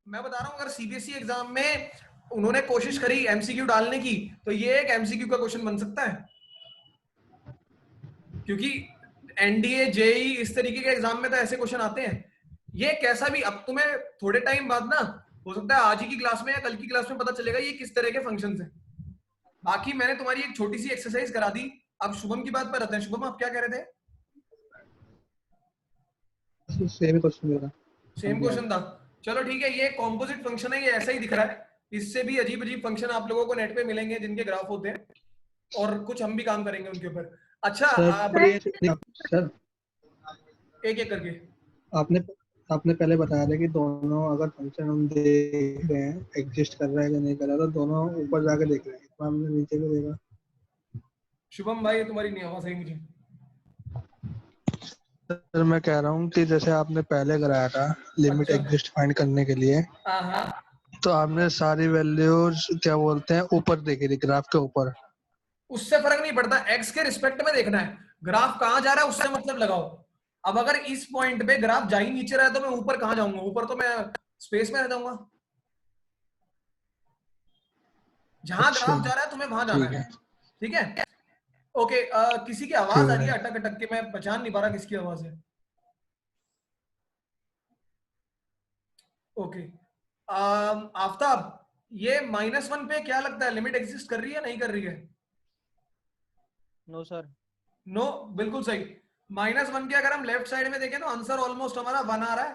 मैं बता रहा हूं, अगर सीबीएसई एग्जाम में उन्होंने कोशिश करी एमसीक्यू डालने की तो ये एक एमसीक्यू का क्वेश्चन बन सकता है। क्योंकि एनडीए जेई इस तरीके के एग्जाम में तो ऐसे क्वेश्चन आते हैं। ये कैसा भी, अब तुम्हें थोड़े टाइम बाद ना, हो सकता है आज ही की क्लास में या कल की क्लास में पता चलेगा ये किस तरह के फंक्शंस हैं। बाकी मैंने तुम्हारी एक छोटी सी एक्सरसाइज करा दी। अब शुभम की बात पर आते हैं। शुभम आप क्या कह रहे थे? सेम क्वेश्चन मेरा। सेम क्वेश्चन था, चलो ठीक है। ये कॉम्पोजिट फंक्शन है, ये ऐसा ही दिख रहा है। इससे भी अजीब अजीब फंक्शन आप लोगों को नेट पे मिलेंगे जिनके ग्राफ होते हैं, और कुछ हम भी काम करेंगे उनके ऊपर। अच्छा सर एक एक करके आपने पहले बताया था कि दोनों अगर फंक्शन हम देख रहे हैं एग्जिस्ट कर रहा है या नहीं कर रहा, तो दोनों ऊपर जाके देख रहे हैं, तो हमने नीचे भी देखा। शुभम भाई तुम्हारी नहीं आवाज आई मुझे। सर मैं कह रहा हूँ कि जैसे आपने पहले कराया था लिमिट अच्छा। एग्जिस्ट फाइंड करने के लिए, हाँ, तो आपने सारी वैल्यूज क्या बोलते हैं ऊपर देखी थी, ग्राफ के ऊपर। उससे फर्क नहीं पड़ता, एक्स के रिस्पेक्ट में देखना है, ग्राफ कहां जा रहा है उससे मतलब लगाओ। अब अगर इस पॉइंट पे ग्राफ जा ही नीचे रहा है तो मैं ऊपर कहां जाऊंगा, ऊपर तो मैं स्पेस में रह जाऊंगा। जहां अच्छा, ग्राफ जा रहा है तुम्हें वहां जाना है, ठीक है। ओके, किसी की आवाज आ रही है अटक अटक के, मैं पहचान नहीं पा रहा किसकी आवाज है। ओके, आफताब ये -1 पे क्या लगता है, लिमिट एग्जिस्ट कर रही है नहीं कर रही है? No sir. नो, बिल्कुल सही। -1 के अगर हम लेफ्ट साइड में देखें तो आंसर ऑलमोस्ट हमारा 1 आ रहा है,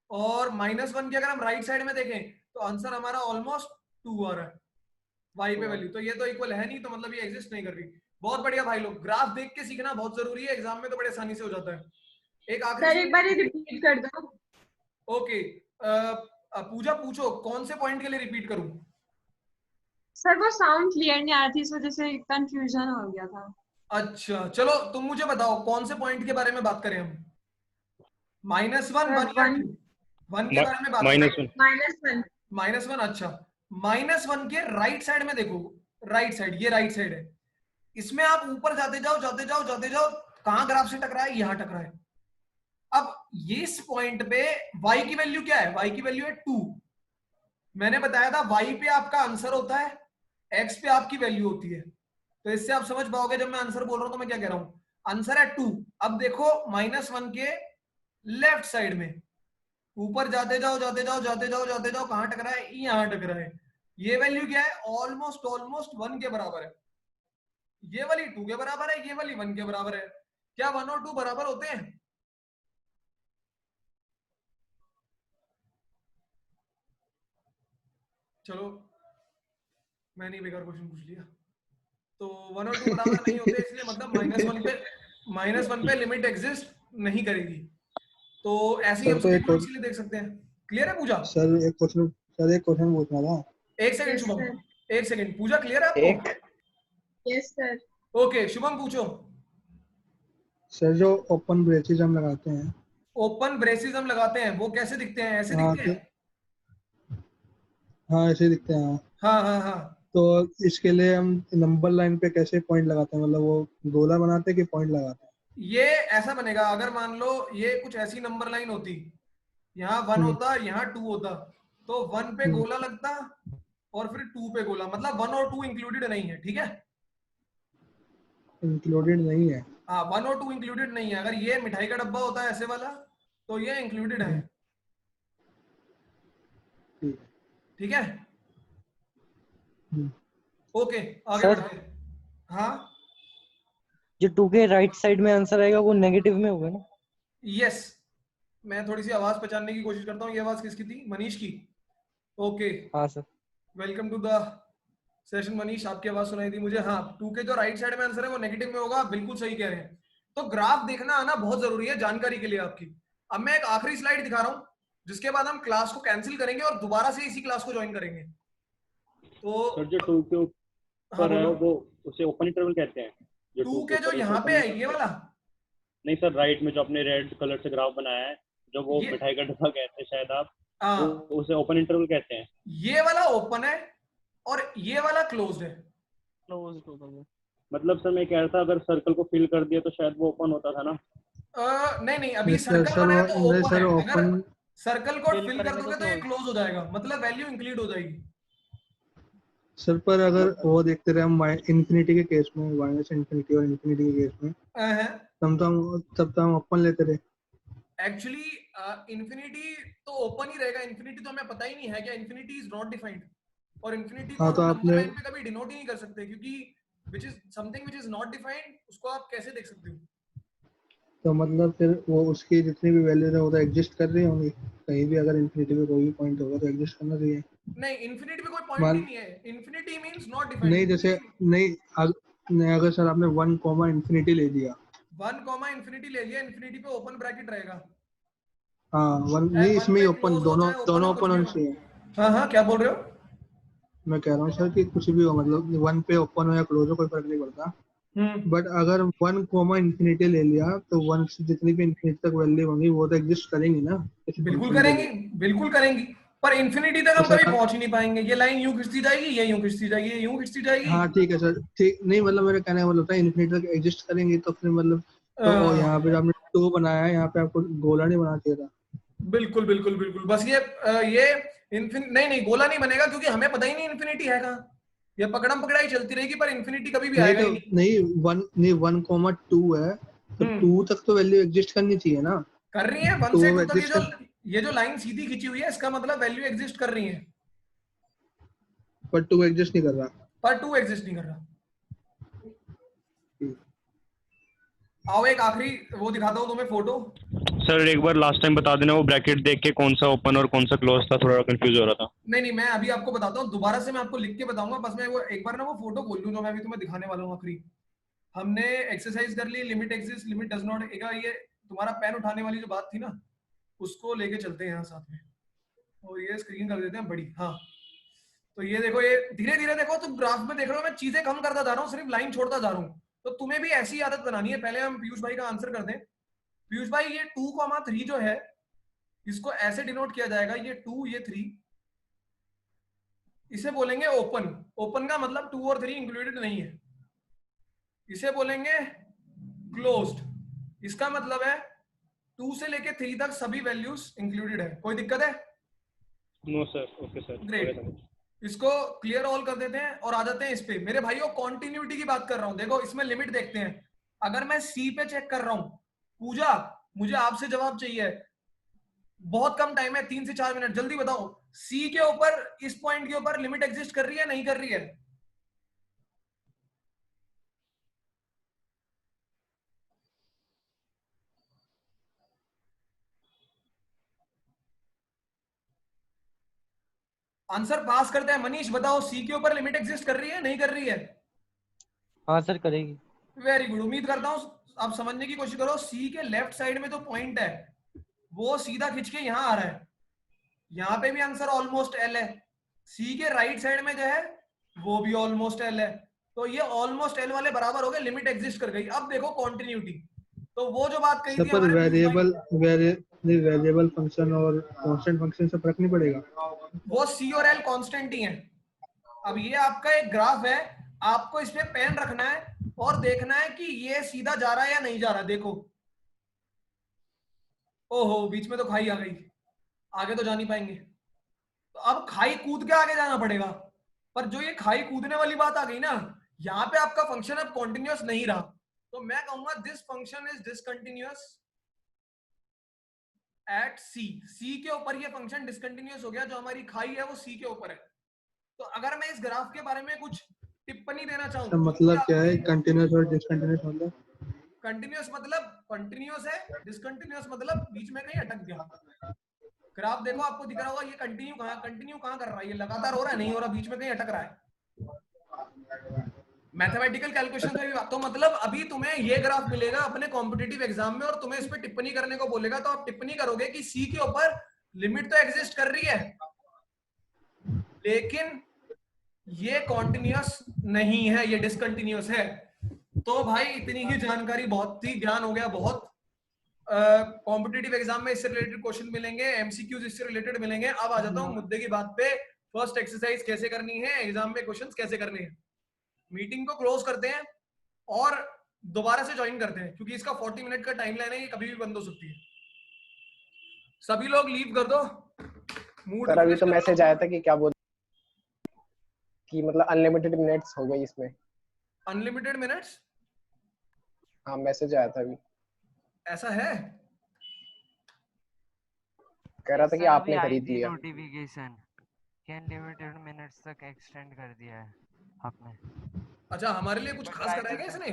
और -1 के अगर हम राइट साइड में देखें तो आंसर हमारा ऑलमोस्ट 2 आ रहा है वाई पे वैल्यू। तो ये तो इक्वल है नहीं, तो मतलब ये एग्जिस्ट नहीं कर रही। बहुत बढ़िया भाई लोग, ग्राफ देख के सीखना बहुत जरूरी है, एग्जाम में तो बड़े आसानी से हो जाता है। एक आखिरी एक बार रिपीट कर दो। ओके, पूजा पूछो कौन से पॉइंट के लिए रिपीट करूं? सर वो साउंड क्लियर नहीं आ रही थी, इस वजह से कंफ्यूजन हो गया था। अच्छा चलो तुम मुझे बताओ कौन से पॉइंट के बारे में बात करें हम? -1, 1 या 2? 1 के बारे में बात करें। -1। -1। -1, अच्छा -1 के राइट साइड में देखो, राइट साइड, ये राइट साइड है, इसमें आप ऊपर जाते जाओ जाते जाओ जाते जाओ, कहां ग्राफ से टकरा है, यहां टकरा है। अब ये इस पॉइंट पे y की वैल्यू क्या है, y की वैल्यू है 2। मैंने बताया था y पे आपका आंसर होता है, x पे आपकी वैल्यू होती है। तो इससे आप समझ पाओगे जब मैं आंसर बोल रहा हूं तो मैं क्या कह रहा हूं, आंसर है 2। अब देखो -1 के लेफ्ट साइड में ऊपर जाते जाओ जाते जाओ जाते जाओ जाते जाओ, कहां टकरा है, यहां टकरा है। ये वैल्यू क्या है, ऑलमोस्ट ऑलमोस्ट 1 के बराबर है। ये वाली 2 के बराबर है, ये वाली 1 के बराबर है। क्या 1 और 2 बराबर होते हैं? चलो मैंने बेकार क्वेश्चन पूछ लिया। तो 1 और 2 बराबर नहीं होते, इसलिए मतलब -1 पे लिमिट एग्जिस्ट नहीं करेगी। तो ऐसे ही सर हम तो एक स्टेटमेंट और इसीलिए देख सकते हैं। क्लियर है पूजा? सर एक क्वेश्चन पूछना था। एक सेकंड Yes, शुभम, sir. एक सेकंड। पूजा क्लियर है आपको? Yes, sir. ओके शुभम पूछो। सर जो ओपन ब्रेसेस हम लगाते हैं, ओपन ब्रेसेस हम लगाते हैं, वो कैसे दिखते हैं, ऐसे हाँ दिखते तो हैं? हाँ ऐसे दिखते हैं हाँ। हाँ हाँ हाँ। तो इसके लिए हम नंबर लाइन पे कैसे पॉइंट लगाते हैं, मतलब वो गोला बनाते हैं कि पॉइंट लगाते हैं? ये ऐसा बनेगा, अगर मान लो ये कुछ ऐसी नंबर लाइन होती, यहाँ 1 हम्म, होता, यहाँ 2 होता, तो 1 पे हम्म, गोला लगता और फिर 2 पे गोला, मतलब 1 और 2 इंक्लूडेड नहीं है, ठीक है? इंक्लूडेड नहीं है। हाँ 1 और 2 इंक्लूडेड नहीं है। अगर ये मिठाई का डब्बा होता है ऐसे वाला, तो ये इंक्लूडेड है, हम्म, ठीक है। ठीक है? हम्म, ओके आगे सर बढ़ते हैं। हाँ जो 2 के राइट साइड में आंसर आएगा वो नेगेटिव में होगा ना? यस, मैं थोड़ी सी आवाज पहचानने की कोशिश करता हूँ। ये आवाज किसकी थी, मनीष की? ओके, हाँ sir. Welcome to the session Manish, आपकी आवाज सुनाई दी मुझे। हाँ 2 के जो राइट साइड में आंसर है वो नेगेटिव में होगा, बिल्कुल सही कह रहे हैं। तो ग्राफ देखना आना बहुत जरूरी है जानकारी के लिए आपकी। अब मैं एक आखिरी स्लाइड दिखा रहा हूँ, जिसके बाद हम क्लास को कैंसिल करेंगे और दोबारा से इसी क्लास को ज्वाइन करेंगे। तो सर जो 2 के हाँ ऊपर है बोलो। वो उसे ओपन इंटरवल कहते हैं। जो 2 2 के के जो ऊपर है उसे यहाँ ओपन पे है इंटरवल ये कहते वाला, हैं। नहीं सर, राइट में जो आपने रेड कलर से ग्राफ बनाया है, जो वो ये मिठाई का डब्बा कहते हैं शायद आप, वो हाँ उसे ओपन इंटरवल कहते हैं। ये वाला ओपन है और ये वाला क्लोज्ड है। क्लोज होगा। मतलब सर मैं कह रहा था अगर सर्कल को फिल कर दिया तो शायद वो ओपन होता था ना। नहीं नहीं, अभी नहीं सर सर्कल सर बनाया वो तो नहीं ओपन सर है। अगर ओपन। सर्कल को फिल फिल कर करेंगे तो दोगे तो ये क्लोज। क्लोज हो जाएगा, मतलब वैल्यू इंक्लूड हो जाएगी। सर पर अगर मतलब वो देखते रहे हम इन्फिनिटी के केस में, माइनस इन्फिनिटी और इन्फिनिटी के केस में, तब तो हम ओपन लेते रहे। एक्चुअली इन्फिनिटी तो ओपन ही रहेगा। इन्फिनिटी तो हमें पता ही नहीं है क्या, इन्फिनिटी इज नॉट डिफाइंड। और इन्फिनिटी को हाँ तो हम नंबर आपने लाइन पे कभी डिनोट ही नहीं कर सकते, क्योंकि which is something which is not defined, उसको आप कैसे देख सकते हो? तो मतलब फिर वो उसकी जितनी भी वैल्यूज है वो तो एग्जिस्ट कर रही होंगी कहीं भी। अगर इन्फिनिटी में कोई भी पॉइंट होगा तो एग्जिस्ट करना चाहिए। नहीं, इन्फिनिटी पे कोई पॉइंट ही मान नहीं है। Infinity means not defined. नहीं जैसे नहीं नहीं अगर सर आपने 1 कॉमा इन्फिनिटी ले दिया, 1 कॉमा इन्फिनिटी ले लिया, इन्फिनिटी पे ओपन ब्रैकेट रहेगा, हाँ वन चाहे नहीं, 1 इसमें ही पे ओपन, क्लोज हो दोनों चाहे ओपन दोनों हो, कुछ ओपन भी होने हो। चाहिए। हाँ हाँ क्या बोल रहे हो? मैं कह रहा हूँ सर कि कुछ भी हो, मतलब 1 पे ओपन हो या क्लोज हो कोई फर्क नहीं पड़ता। बट अगर 1 कॉमा इन्फिनिटी ले लिया तो 1 से जितनी भी इन्फिनिटी तक वैल्यू होंगी वो तो एग्जिस्ट करेंगी ना किसी बिल्कुल फंक्शन के करेंगी, लिए। बिल्कुल करेंगी, पर इन्फिनिटी तक तो हम सर कभी पहुंच ही नहीं पाएंगे। ये लाइन यूं खिंचती जाएगी, ये यूं खिंचती जाएगी, ये यूं खिंचती जाएगी। हाँ ठीक है सर, ठीक नहीं, मतलब मेरे कहने का मतलब था इन्फिनिटी तक एग्जिस्ट करेंगी तो फिर मतलब तो यहाँ पे आपने 2 बनाया है, यहाँ पे आपको गोला नहीं बनाना चाहिए था। बिल्कुल बिल्कुल बिल्कुल, बस ये नहीं नहीं गोला नहीं बनेगा, क्योंकि हमें पता ही नहीं इन्फिनिटी है कहाँ। ये पकड़म पकड़ाई चलती रहेगी, पर इन्फिनिटी कभी भी नहीं आएगा तो ही नहीं। नहीं 1,2 है तो 2 तक तो वैल्यू एग्जिस्ट करनी चाहिए ना। कर रही है 1 तो से वो 2 तक। एग्जिस्ट कर, ये जो लाइन सीधी खिंची हुई है, इसका मतलब वैल्यू एग्जिस्ट कर रही है, पर 2 एग्जिस्ट नहीं कर रहा। पर 2 एग्जिस्ट नहीं कर रहा। आओ एक आखिरी वो दिखाता हूँ तुम्हें फोटो। सर एक बार लास्ट टाइम बता देना, वो ब्रैकेट देख के कौन सा ओपन और कौन सा क्लोज था, थोड़ा कंफ्यूज हो रहा था। नहीं नहीं, मैं अभी आपको बताता हूँ, दोबारा से मैं आपको लिख के बताऊंगा। बस मैं वो एक बार ना वो फोटो बोल दूं जो मैं अभी तुम्हें दिखाने वाला हूँ आखिरी। हमने एक्सरसाइज कर ली, limit exist limit does not. ये तुम्हारा पेन उठाने वाली जो बात थी ना, उसको लेके चलते हैं यहाँ साथ में, और ये स्क्रीन कर देते हैं बड़ी। हाँ तो ये देखो, ये धीरे धीरे देखो, तुम ग्राफ में देख रहे हो मैं चीजें कम करता जा रहा हूँ, सिर्फ लाइन छोड़ता जा रहा हूँ। तो तुम्हें भी ऐसी आदत बनानी है। पहले हम पीयूष भाई का आंसर कर दें। पीयूष भाई ये 2,3 जो है, इसको ऐसे डिनोट किया जाएगा, ये 2 ये 3, इसे बोलेंगे ओपन। ओपन का मतलब 2 और 3 इंक्लूडेड नहीं है। इसे बोलेंगे क्लोज्ड। इसका मतलब है 2 से लेके 3 तक सभी वैल्यूज इंक्लूडेड है। कोई दिक्कत है? No sir, okay sir. Great. इसको क्लियर ऑल कर देते हैं और आ जाते हैं इस पे। मेरे भाइयों कॉन्टिन्यूटी की बात कर रहा हूं। देखो इसमें लिमिट देखते हैं। अगर मैं सी पे चेक कर रहा हूं, पूजा मुझे आपसे जवाब चाहिए, बहुत कम टाइम है, 3 से 4 मिनट, जल्दी बताओ सी के ऊपर, इस पॉइंट के ऊपर लिमिट एग्जिस्ट कर रही है नहीं कर रही है? आंसर पास करते हैं। मनीष बताओ सी के ऊपर लिमिट एग्जिस्ट कर रही है नहीं कर रही है? हाँ सर करेगी। Very good. उम्मीद करता हूं आप समझने की कोशिश करो। सी के लेफ्ट साइड में जो पॉइंट है वो सीधा खिंच के यहां आ रहा है। यहां पे भी आंसर ऑलमोस्ट एल है। सी के राइट साइड में जो है वो भी ऑलमोस्ट एल है। तो ये ऑलमोस्ट एल वाले बराबर हो गए, लिमिट एग्जिस्ट कर गई। अब देखो कॉन्टिन्यूटी। तो वो जो बात कही थी पर हमारे वेरिएबल फंक्शन और कांस्टेंट फंक्शन से फर्क नहीं पड़ेगा? वो सी और एल कांस्टेंट ही है। अब ये आपका एक ग्राफ है, आपको इस पे पेन रखना है और देखना है कि ये सीधा जा रहा है या नहीं जा रहा। देखो, ओहो बीच में तो खाई आ गई, आगे तो जा नहीं पाएंगे। तो अब खाई कूद के आगे जाना पड़ेगा। पर जो ये खाई कूदने वाली बात आ गई ना, यहाँ पे आपका फंक्शन अब कॉन्टिन्यूअस नहीं रहा। तो मैं कहूंगा this function is discontinuous at C. C के ऊपर ये फंक्शन डिसकंटिन्यूअस हो गया। जो हमारी खाई है वो सी के ऊपर है। तो अगर मैं इस ग्राफ के बारे में कुछ टिप्पणी देना चाहूँ तो मतलब क्या है कंटिन्यूअस और डिसकंटिन्यूअस मतलब? कंटिन्यूअस मतलब कंटिन्यूअस है, डिसकंटिन्यूअस मतलब बीच में कहीं अटक गया। ग्राफ देखो आपको दिख रहा होगा ये कंटिन्यू कहां कर रहा है, ये लगातार हो रहा है नहीं हो रहा, बीच में कहीं अटक रहा है। मैथमेटिकल कैलकुलेशन में भी बात। तो मतलब अभी तुम्हें ये ग्राफ मिलेगा अपने कॉम्पिटिटिव एग्जाम में और तुम्हें इस पे टिप्पणी करने को बोलेगा, तो आप टिप्पणी करोगे कि सी के ऊपर लिमिट तो एग्जिस्ट कर रही है लेकिन ये कॉन्टिन्यूअस नहीं है, ये डिसकंटिन्यूअस है। तो भाई इतनी ही जानकारी बहुत ही ज्ञान हो गया। बहुत कॉम्पिटिटिव एग्जाम में इससे रिलेटेड क्वेश्चन मिलेंगे, एमसीक्यूज इससे रिलेटेड मिलेंगे। अब आ जाता हूं मुद्दे की बात पे। फर्स्ट एक्सरसाइज कैसे करनी है, एग्जाम में क्वेश्चंस कैसे करने हैं। मीटिंग को क्लोज करते हैं और दोबारा से ज्वाइन करते हैं क्योंकि इसका 40 मिनट का टाइम लाइन है, ये कभी भी बंद हो सकती है। सभी लोग लीव कर दो। मूड सर अभी तो मैसेज आया था कि क्या बोल कि मतलब अनलिमिटेड मिनट्स हो गई इसमें। Unlimited minutes? हाँ मैसेज आया था अभी। ऐसा है? कह रहा था कि आपने खरीद लिया। नोटिफिकेशन कि अनलिमिटेड मिनट्स तक एक्सटेंड कर दिया है आपने। अच्छा हमारे लिए कुछ खास कराया क्या इसने?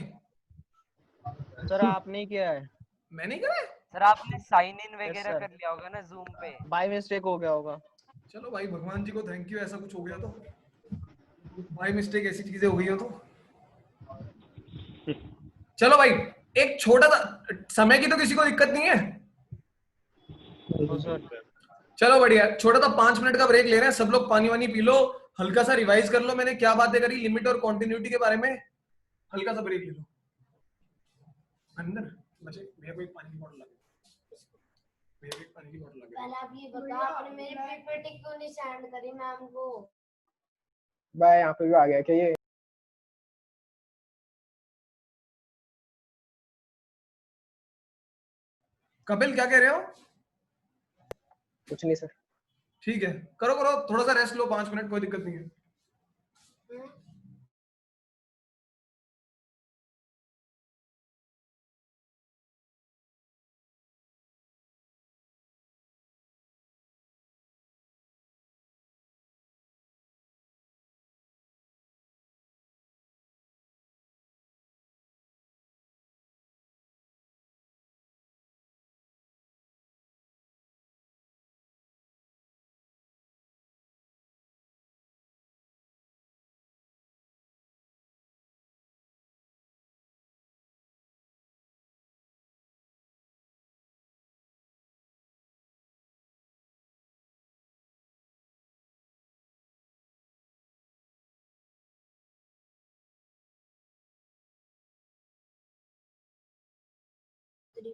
सर आपने ही किया है। मैंने करा है? सर आपने साइन इन वगैरह कर लिया होगा ना जूम पे, बाय मिस्टेक हो गया होगा। चलो भाई भगवान जी को थैंक यू, ऐसा कुछ हो गया तो। भाई मिस्टेक ऐसी चीजें हो गई हो तो चलो भाई, एक छोटा सा समय की तो किसी को दिक्कत नहीं है? चलो बढ़िया, छोटा सा 5 मिनट का ब्रेक ले रहे हैं। सब लोग पानी वानी पी लो, हल्का सा रिवाइज कर लो मैंने क्या बातें करी लिमिट और कॉन्टिन्यूटी के बारे में। हल्का सा ब्रेक ले लो। अंदर बचे भैया कोई पानी की बोतल लगे, भैया एक पानी की बोतल लगे। पहले आप ये बताओ आपने मेरी पीपीटी क्यों नहीं सेंड करी मैम को? भाई यहाँ पे भी आ गया क्या ये? कपिल क्या कह रहे हो? कुछ नहीं सर। ठीक है, करो करो, थोड़ा सा रेस्ट लो, 5 मिनट, कोई दिक्कत नहीं है।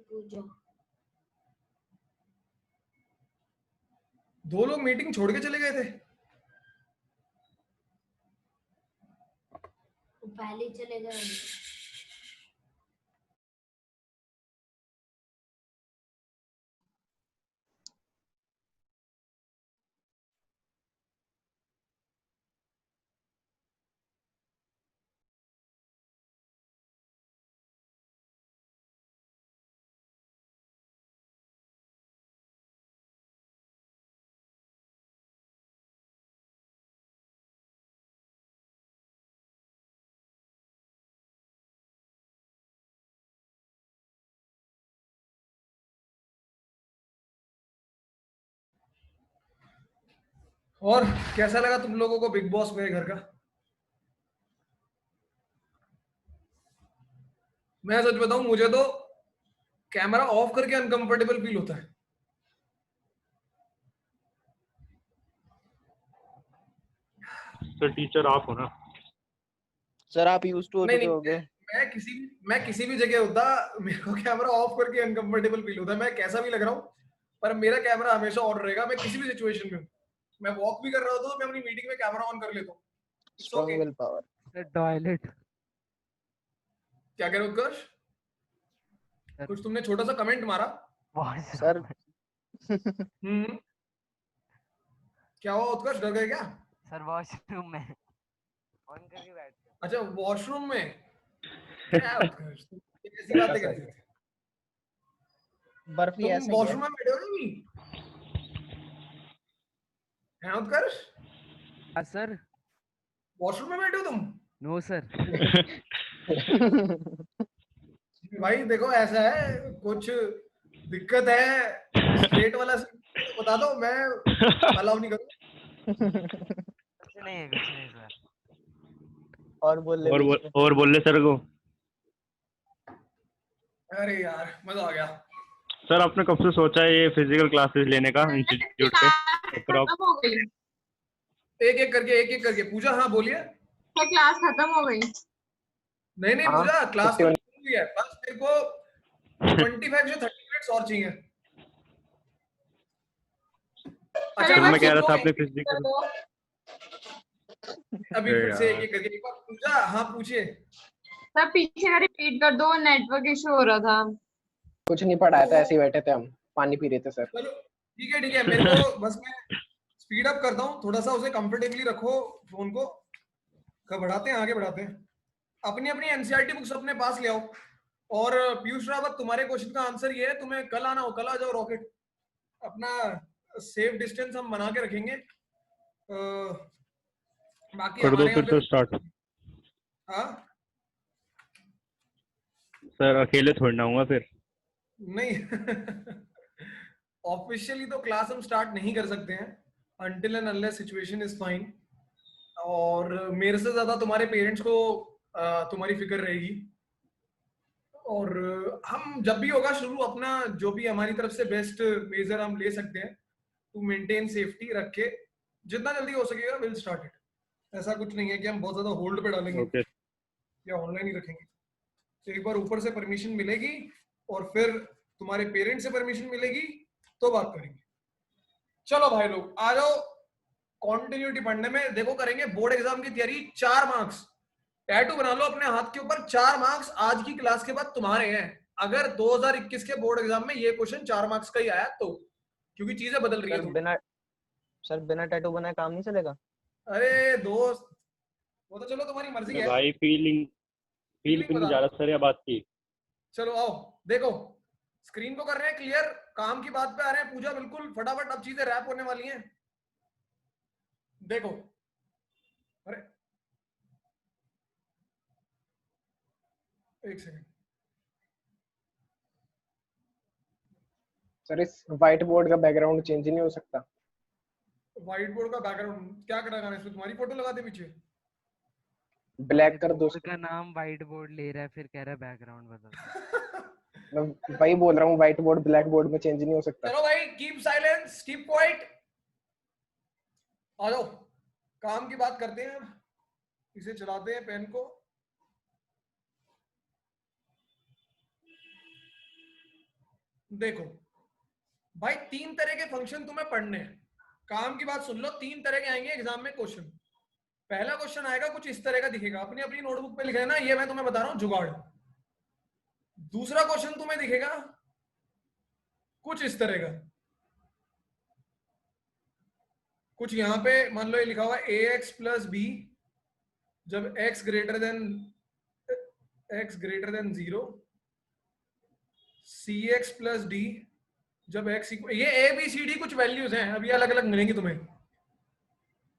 पूजा 2 लोग मीटिंग छोड़ के चले गए थे। पहले ही चले गए। और कैसा लगा तुम लोगों को बिग बॉस मेरे घर का? मैं सच बताऊं, मुझे तो कैमरा ऑफ करके अनकंफर्टेबल फील होता है। सर टीचर आप हो ना? सर आप यूज टू हो नहीं चुके नहीं, होगे। मैं किसी भी जगह होता, मेरे को कैमरा ऑफ करके अनकंफर्टेबल फील होता है। मैं कैसा भी लग रहा हूँ, पर मेरा कैमरा हमेशा ऑन रहेगा। मैं किसी भी सिचुएशन में हूँ, मैं वॉक भी कर रहा होता तो मैं अपनी मीटिंग में कैमरा ऑन कर लेता हूँ। It's strong okay. Will power. Toilet. क्या कह रहे हो उत्कर्ष? कुछ तुमने छोटा सा कमेंट मारा। सर क्या हुआ उत्कर्ष, डर गए क्या? सर वॉशरूम में ऑन करके बैठ गए। अच्छा, वॉशरूम में? क्या उत्कर्ष, तुम कैसी बातें करते थे? बर्फी तुम ऐसे ही है। वॉशरूम में बैठे हो नहीं हैं उत्कर्ष? हाँ सर। वॉशरूम में बैठे हो तुम? No sir. भाई देखो, ऐसा है, कुछ दिक्कत है स्ट्रेट वाला तो बता दो, मैं अलाउ नहीं करूँ। कुछ नहीं सर। और बोल ले बीच में। और बोल ले सर को। अरे यार, मजा आ गया। सर आपने कब से सोचा है ये फिजिकल क्लासेस लेने का इंस्टीट्यूट पे? खत्म हो गई। एक एक करके पूजा, हाँ बोलिए। क्या क्लास खत्म हो गई? नहीं नहीं हाँ, पूजा, क्लास तो 51 शुरू हुई है, बस मेरे को 25 से 30 मिनट्स और चाहिए। अच्छा, चलो, मैं बस कह रहा था एक आपने कर फिजिकल। दो। अभी फिर से एक एक करके एक बार पूजा, हाँ पूछिए। सब पीछे का रिपीट कर दो, नेटवर्क इशू हो रहा था। कुछ नहीं पढ़ाया था, ऐसे ही बैठे थे हम, पानी पी रहे थे सर। चलो ठीक है, मेरे को बस मैं स्पीड अप करता हूँ थोड़ा सा, उसे कंफर्टेबली रखो फोन को। कब बढ़ाते हैं, आगे बढ़ाते हैं। अपनी अपनी एनसीईआरटी बुक्स अपने पास ले आओ। और पीयूष रावत, तुम्हारे क्वेश्चन का आंसर ये है, तुम्हें कल आना हो, कल आ जाओ रॉकेट। अपना सेफ डिस्टेंस हम बना के रखेंगे। बाकी कर दो हमारे यहाँ फिर से स्टार्ट। हाँ सर अकेले थोड़ी ना आऊंगा फिर। नहीं ऑफिशियली तो क्लास हम स्टार्ट नहीं कर सकते हैं until and unless situation is fine. और मेरे से ज्यादा तुम्हारे पेरेंट्स को तुम्हारी फिक्र रहेगी। और हम जब भी होगा शुरू, अपना जो भी हमारी तरफ से बेस्ट मेजर हम ले सकते हैं टू मेंटेन सेफ्टी रख के, जितना जल्दी हो सकेगा विल स्टार्ट इट। ऐसा कुछ नहीं है कि हम बहुत ज्यादा होल्ड पे डालेंगे ओके। या ऑनलाइन ही रखेंगे। तो एक बार ऊपर से परमिशन मिलेगी और फिर तुम्हारे पेरेंट्स से परमिशन मिलेगी तो बात करेंगे। चलो भाई लोग आ जाओ कॉन्टिन्यूटी पढ़ने में। देखो करेंगे बोर्ड एग्जाम की तैयारी। 4 मार्क्स टैटू बना लो अपने हाथ के ऊपर। 4 मार्क्स आज की क्लास के बाद तुम्हारे हैं, अगर 2021 के बोर्ड एग्जाम में ये क्वेश्चन 4 मार्क्स का ही आया तो, क्योंकि चीजें बदल रही है। सर बिना टैटू बनाए काम नहीं चलेगा। अरे दोस्त, वो तो चलो तुम्हारी मर्जी है। भाई फील बता जा रहा सर ये बात की। चलो आओ, देखो स्क्रीन को कर रहे हैं क्लियर, काम की बात पे आ रहे हैं। पूजा बिल्कुल फटाफट, अब चीजें रैप होने वाली हैं। देखो, अरे एक सेकंड सर इस व्हाइट बोर्ड का बैकग्राउंड चेंज नहीं हो सकता? व्हाइट बोर्ड का बैकग्राउंड क्या कराना है इसमें? तुम्हारी फोटो लगा दे पीछे। ब्लैक कर दो। उसका नाम व्हाइट बोर्ड ले रहा है, फिर कह रहा है बैकग्राउंड बदल। मैं वही बोल रहा हूँ, व्हाइट बोर्ड ब्लैक बोर्ड में चेंज नहीं हो सकता। चलो भाई, कीप साइलेंस, कीप क्वाइट। आ जाओ, काम की बात करते हैं। अब इसे चलाते हैं पेन को। देखो भाई, 3 तरह के फंक्शन तुम्हें पढ़ने हैं। काम की बात सुन लो, 3 तरह के आएंगे एग्जाम में क्वेश्चन। पहला क्वेश्चन आएगा कुछ इस तरह का दिखेगा, अपनी अपनी नोटबुक पे लिखा है ना, ये मैं तुम्हें बता रहा हूं जुगाड़। दूसरा क्वेश्चन तुम्हें दिखेगा कुछ इस तरह का, कुछ यहां पे मान लो ये लिखा हुआ है ax प्लस बी जब x greater than 0, cx plus D जब x इक्वल, ये a b c d कुछ वैल्यूज हैं, अब ये अलग अलग मिलेंगी तुम्हें।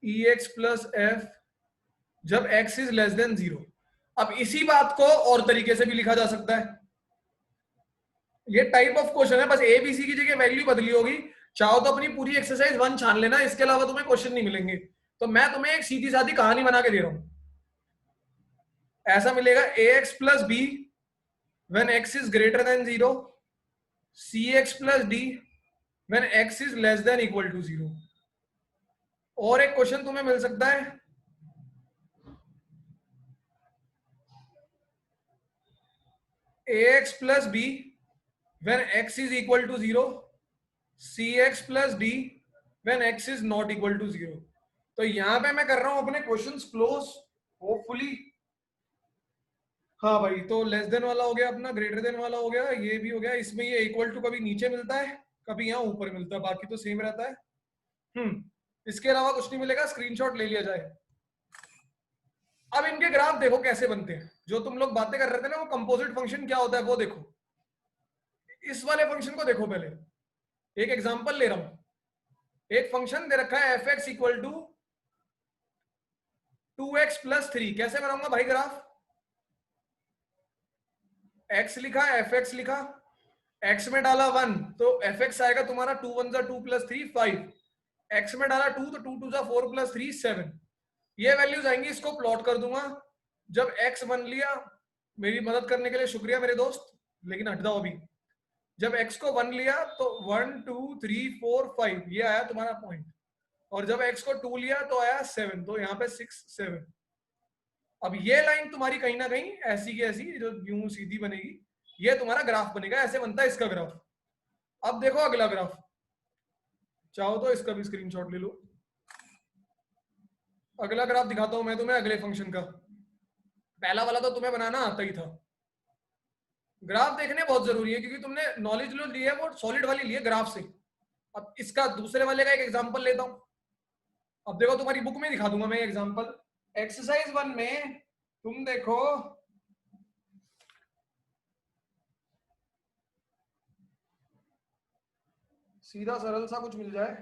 ex प्लस f जब x इज लेस देन 0। अब इसी बात को और तरीके से भी लिखा जा सकता है, ये टाइप ऑफ क्वेश्चन है, बस ए बी सी की जगह वैल्यू बदली होगी। चाहो तो अपनी पूरी एक्सरसाइज 1 छान लेना, इसके अलावा तुम्हें क्वेश्चन नहीं मिलेंगे। तो मैं तुम्हें एक सीधी सादी कहानी बना के दे रहा हूं, ऐसा मिलेगा ax plus b when x is greater than 0, cx plus d when x is less than equal to 0। और एक क्वेश्चन तुम्हें मिल सकता है ax plus b when x is equal to 0, cx plus d when x is not equal to 0। तो यहां पे मैं कर रहा हूं अपने क्वेश्चंस क्लोज होपफुली। हाँ भाई, तो लेस देन वाला हो गया अपना, ग्रेटर देन वाला हो गया, ये भी हो गया। इसमें ये इक्वल टू कभी नीचे मिलता है कभी यहाँ ऊपर मिलता है, बाकी तो सेम रहता है। इसके अलावा कुछ नहीं मिलेगा, स्क्रीनशॉट ले लिया जाए। अब इनके ग्राफ देखो कैसे बनते हैं, जो तुम लोग बातें कर रहे थे ना वो कंपोजिट फंक्शन क्या होता है वो देखो। इस वाले फंक्शन को देखो, पहले एक एग्जांपल ले रहा हूं। एक फंक्शन दे रखा है fx equal to 2x plus 3। कैसे बनाऊंगा भाई ग्राफ? x लिखा, fx लिखा, x में डाला 1 तो fx आएगा तुम्हारा 2 1 2 प्लस 3 5, x में डाला 2 तो 2 2 4 प्लस 3 7। ये वैल्यूज आएंगी, इसको प्लॉट कर दूंगा। जब x 1 लिया, मेरी मदद करने के लिए शुक्रिया मेरे दोस्त, लेकिन हट जाओ अभी। जब x को 1 लिया तो 1 2 3 4 5 ये आया तुम्हारा पॉइंट, और जब x को 2 लिया तो आया 7, तो यहाँ पे 6 7। अब ये लाइन तुम्हारी कहीं ना कहीं ऐसी की ऐसी जो यूं सीधी बनेगी, ये तुम्हारा ग्राफ बनेगा, ऐसे बनता है इसका ग्राफ। अब देखो अगला ग्राफ, चाहो तो इसका भी स्क्रीनशॉट ले लो। अगला ग्राफ दिखाता हूं मैं तुम्हें अगले फंक्शन का। पहला वाला तो तुम्हें बनाना आता ही था। ग्राफ देखने बहुत जरूरी है, क्योंकि तुमने नॉलेज जो ली है वो सॉलिड वाली ली है ग्राफ से। अब इसका दूसरे वाले का एक एग्जांपल लेता हूं। अब देखो तुम्हारी बुक में दिखा दूंगा मैं एग्जांपल। एक्सरसाइज 1 में तुम देखो, सीधा सरल सा कुछ मिल जाए।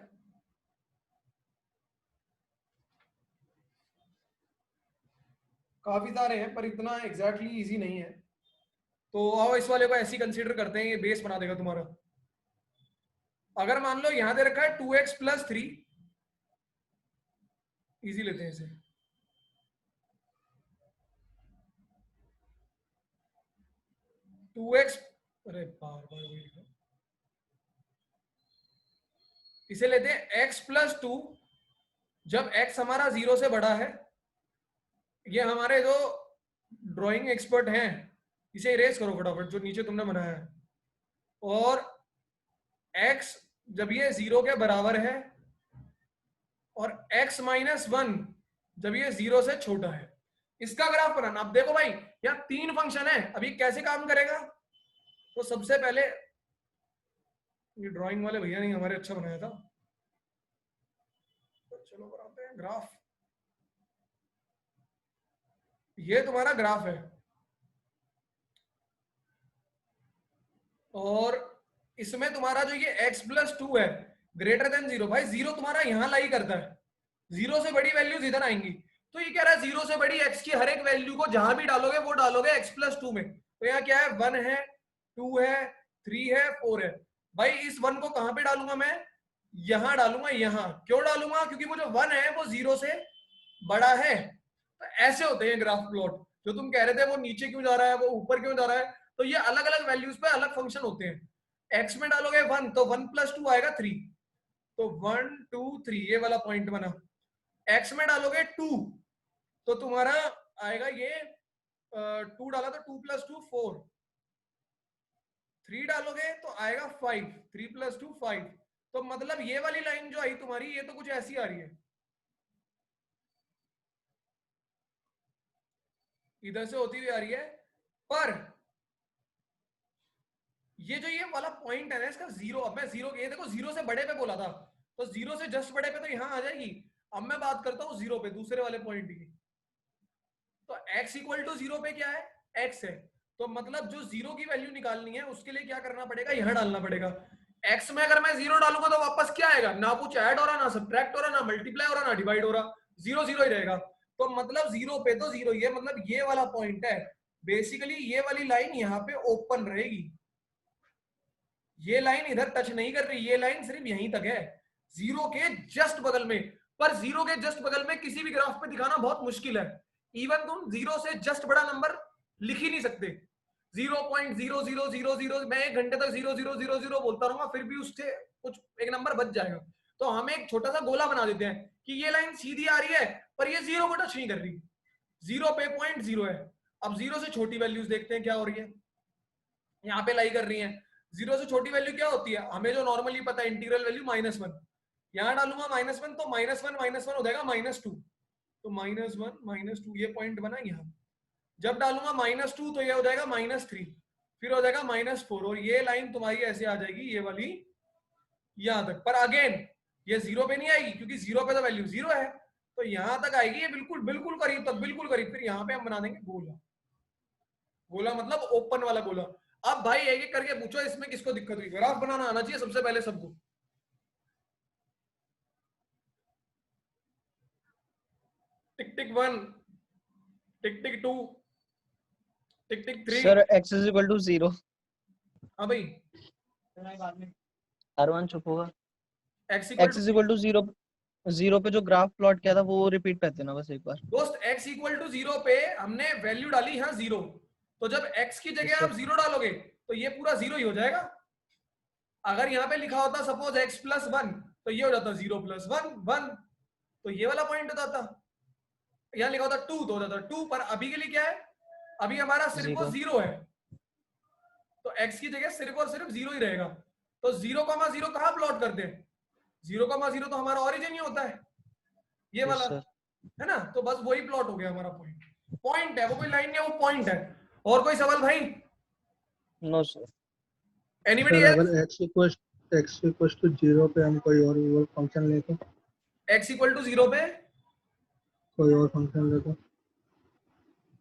काफी सारे हैं पर इतना एग्जैक्टली इजी नहीं है, तो आओ इस वाले को ऐसे कंसीडर करते हैं, ये बेस बना देगा तुम्हारा। अगर मान लो यहां दे रखा है 2x प्लस 3, इजी लेते हैं इसे। अरे बार बार वही लिखा, इसे लेते हैं x प्लस 2 जब x हमारा 0 से बड़ा है। ये हमारे जो ड्राइंग एक्सपर्ट हैं, इसे इरेज करो फटाफट जो नीचे तुमने बनाया है। और x जब ये 0 के बराबर है, और x माइनस 1 जब ये 0 से छोटा है, इसका ग्राफ बनाना। अब देखो भाई यहाँ 3 फंक्शन है, अभी कैसे काम करेगा? तो सबसे पहले ये ड्राइंग वाले भैया नहीं हमारे अच्छा बनाया था, तो चलो बनाते हैं ग्राफ। ये तुम्हारा ग्राफ है, और इसमें तुम्हारा जो ये x प्लस 2 है ग्रेटर देन 0, भाई 0 तुम्हारा यहां लाई करता है, 0 से बड़ी वैल्यूज इधर आएंगी। तो ये कह रहा है 0 से बड़ी x की हर एक वैल्यू को जहां भी डालोगे वो डालोगे x प्लस 2 में। तो यहाँ क्या है, 1 है, 2 है, 3 है, 4 है। भाई इस 1 को कहां पे डालूंगा मैं? यहां डालूंगा। यहां क्यों डालूंगा? क्योंकि वो जो 1 है वो 0 से बड़ा है। तो ऐसे होते हैं ग्राफ प्लॉट। जो तुम कह रहे थे वो नीचे क्यों जा रहा है, वो ऊपर क्यों जा रहा है, तो ये अलग अलग वैल्यूज पे अलग फंक्शन होते हैं। x में डालोगे 1 तो 1 प्लस 2 आएगा 3, तो 1 2 3 ये वाला पॉइंट बना। x में डालोगे 2 तो तुम्हारा आएगा ये 2 डाला तो 2 प्लस 2 4, 3 डालोगे तो आएगा 5, 3 प्लस 2 5। तो मतलब ये वाली लाइन जो आई तुम्हारी, ये तो कुछ ऐसी आ रही है। इधर से होती हुई आ रही है, पर ये जो ये वाला पॉइंट है ना इसका जीरो, अब मैं जीरो ये देखो जीरो से बड़े पे बोला था, तो जीरो से जस्ट बड़े पे तो यहां आ जाएगी। अब मैं बात करता हूं जीरो पे, दूसरे वाले पॉइंट की। तो x इक्वल टू जीरो पे क्या है, x है, तो मतलब जो जीरो की वैल्यू निकालनी है उसके लिए क्या करना पड़ेगा, यहां डालना पड़ेगा। x में अगर मैं जीरो डालूंगा तो वापस क्या आएगा, ना कुछ ऐड हो रहा, ना सब्ट्रैक्ट हो रहा, ना मल्टीप्लाई हो रहा, ना डिवाइड हो रहा, जीरो जीरो ही रहेगा। तो मतलब जीरो पे तो जीरो ही है, मतलब ये वाला पॉइंट है। बेसिकली ये वाली लाइन यहाँ पे ओपन रहेगी, ये लाइन इधर टच नहीं कर रही, ये लाइन सिर्फ यहीं तक है, जीरो के जस्ट बगल में। पर जीरो के जस्ट बगल में किसी भी ग्राफ पे दिखाना बहुत मुश्किल है, इवन तुम जीरो से जस्ट बड़ा नंबर लिख ही नहीं सकते। 0.0000, मैं 1 घंटे तक 0000 बोलता रहूंगा, फिर भी उससे कुछ एक नंबर बच जाएगा। तो हम एक छोटा सा गोला बना देते हैं कि ये लाइन सीधी आ रही है पर ये जीरो को टच नहीं कर रही, जीरो पे 0.0 है। अब जीरो से छोटी वैल्यूज देखते हैं क्या हो रही है, यहाँ पे लाई कर रही है। जीरो से छोटी वैल्यू क्या होती है, हमें जो नॉर्मली पता है, इंटीग्रल वैल्यू -1। यहां डालूंगा -1 तो -1 हो जाएगा -2, तो -1 -2 ये पॉइंट बना यहाँ। जब डालूंगा -2 तो ये हो जाएगा -3, फिर हो जाएगा -4, और ये लाइन तुम्हारी ऐसे आ जाएगी, ये वाली यहां तक। पर अगेन ये जीरो पे नहीं आएगी क्योंकि जीरो पे तो वैल्यू जीरो है, तो यहां तक आएगी ये बिल्कुल बिल्कुल करीब तक, बिल्कुल करीब। फिर यहाँ पे हम बना देंगे गोला, गोला मतलब ओपन वाला गोला। अब भाई एक एक करके पूछो इसमें किसको दिक्कत हुई, ग्राफ बनाना आना चाहिए सबसे पहले सबको। Tick tick 1, tick tick 2, tick tick 3। Sir x is equal to 0। हाँ भाई R1 चुप होगा। x इज इक्वल टू 0, 0 पे जो ग्राफ प्लॉट किया था वो रिपीट करते ना बस एक बार। दोस्त x इक्वल टू 0 पे हमने वैल्यू डाली यहाँ 0, तो जब x की जगह आप 0 डालोगे तो ये पूरा 0 ही हो जाएगा। अगर यहाँ पे लिखा होता सपोज x प्लस 1 तो ये हो जाता 0 प्लस 1 1, तो ये वाला पॉइंट हो जाता। यहाँ लिखा होता 2 तो हो जाता 2, पर अभी के लिए क्या है, अभी हमारा सिर्फ 0 है, तो x की जगह सिर्फ और सिर्फ 0 ही रहेगा। तो 0,0 कहाँ प्लॉट करते हैं, 0,0 तो हमारा ओरिजिन ही होता है, ये वाला है ना, तो बस वही प्लॉट हो गया हमारा पॉइंट। पॉइंट है वो, कोई लाइन नहीं है, वो पॉइंट है। और कोई सवाल भाई? No sir. Anybody else? अगर x इक्वल टू 0 पे हम कोई और फंक्शन ले तो, x इक्वल टू 0 पे कोई और फंक्शन ले तो?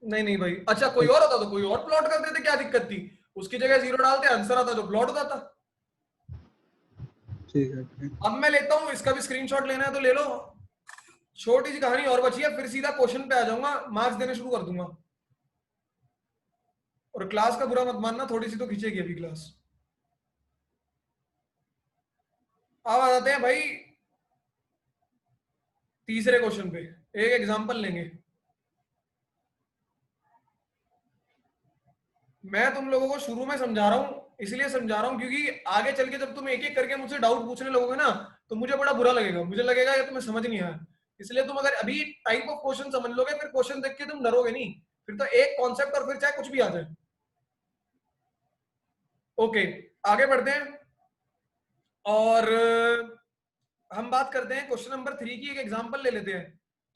नहीं नहीं भाई, अच्छा कोई और होता तो कोई और प्लॉट कर देते, क्या दिक्कत थी, उसकी जगह 0 डालते, आंसर आता तो प्लॉट होता था। ठीक है। अब मैं लेता हूं, इसका भी स्क्रीनशॉट लेना है तो ले लो। छोटी सी कहानी और बची है, फिर सीधा क्वेश्चन पे आ जाऊंगा, मार्क्स देने शुरू कर दूंगा। और क्लास का बुरा मत मानना, थोड़ी सी तो खींचेगी अभी क्लास। अब आ जाते हैं भाई तीसरे क्वेश्चन पे, एक एग्जांपल लेंगे। मैं तुम लोगों को शुरू में समझा रहा हूं, इसलिए समझा रहा हूं क्योंकि आगे चल के जब तुम एक एक करके मुझसे डाउट पूछने लगोगे ना तो मुझे बड़ा बुरा लगेगा, मुझे लगेगा ये तुम्हें समझ नहीं आया। इसलिए तुम अगर अभी टाइप ऑफ क्वेश्चन समझ लोगे, फिर क्वेश्चन देख के तुम डरोगे नहीं, फिर तो एक कॉन्सेप्ट और फिर चाहे कुछ भी आ जाए। ओके आगे बढ़ते हैं और हम बात करते हैं क्वेश्चन नंबर 3 की। एक एग्जांपल ले लेते हैं।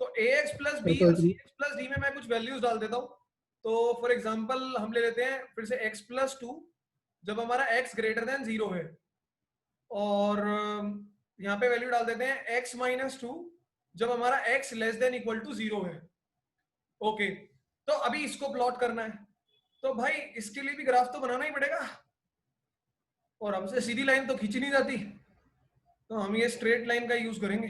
तो ax प्लस बी और cx प्लस डी में मैं कुछ वैल्यूज डाल देता हूं। तो फॉर एग्जांपल हम ले लेते हैं फिर से x प्लस 2 जब हमारा x ग्रेटर देन 0 है, और यहाँ पे वैल्यू डाल देते हैं x माइनस 2 जब हमारा x less than equal to 0 है। ओके तो अभी इसको प्लॉट करना है, तो भाई इसके लिए भी ग्राफ तो बनाना ही पड़ेगा, और हमसे सीधी लाइन तो खींची नहीं जाती, तो हम ये स्ट्रेट लाइन का यूज करेंगे।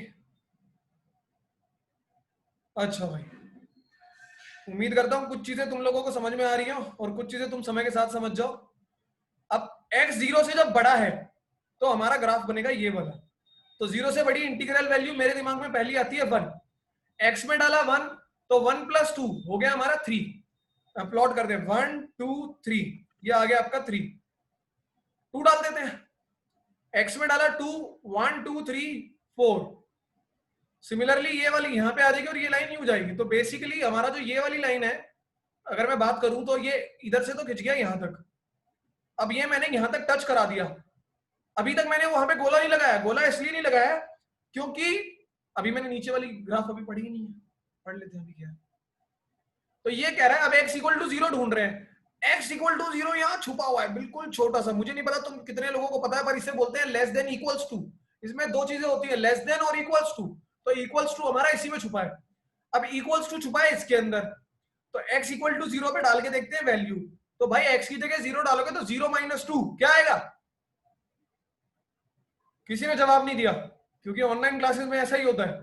अच्छा भाई, उम्मीद करता हूं कुछ चीजें तुम लोगों को समझ में आ रही हो और कुछ चीजें तुम समय के साथ समझ जाओ। अब x 0 से जब बड़ा है तो हमारा ग्राफ बनेगा ये वाला। तो 0 से बड़ी इंटीग्रल वैल्यू मेरे दिमाग में पहली आती है 1, x में डाला 1 तो 1 प्लस 2 हो गया हमारा 3। अब प्लॉट करते हैं 1 2 3, ये आ गया आपका 3। 2 डाल देते हैं, x में डाला 2 1 2 3 4। सिमिलरली ये वाली यहाँ पे आ जाएगी और ये लाइन यूं जाएगी। तो बेसिकली हमारा जो ये वाली लाइन है, अगर मैं बात करूं तो ये इधर से तो खिंच गया यहाँ तक। अब ये मैंने यहाँ तक टच करा दिया, अभी तक मैंने वहां पे गोला नहीं लगाया। गोला इसलिए नहीं लगाया क्योंकि अभी मैंने नीचे वाली ग्राफ अभी पढ़ी ही नहीं है, पढ़ लेते हैं अभी क्या है। तो ये कह रहा है अब x इक्वल टू 0 ढूंढ रहे हैं। x इक्वल टू 0 यहाँ छुपा हुआ है बिल्कुल छोटा सा, मुझे नहीं पता तुम कितने लोगों को पता है, पर इसे बोलते हैं लेस देन इक्वल्स टू। इसमें दो चीजें होती है, लेस देन और इक्वल्स टू। तो इक्वल्स टू हमारा इसी में छुपा है। अब इक्वल्स टू छुपा है इसके अंदर, तो x इक्वल टू 0 पे डाल के देखते हैं वैल्यू। तो भाई x की जगह 0 डालोगे तो 0 माइनस 2 क्या आएगा? किसी ने जवाब नहीं दिया, क्योंकि ऑनलाइन क्लासेस में ऐसा ही होता है।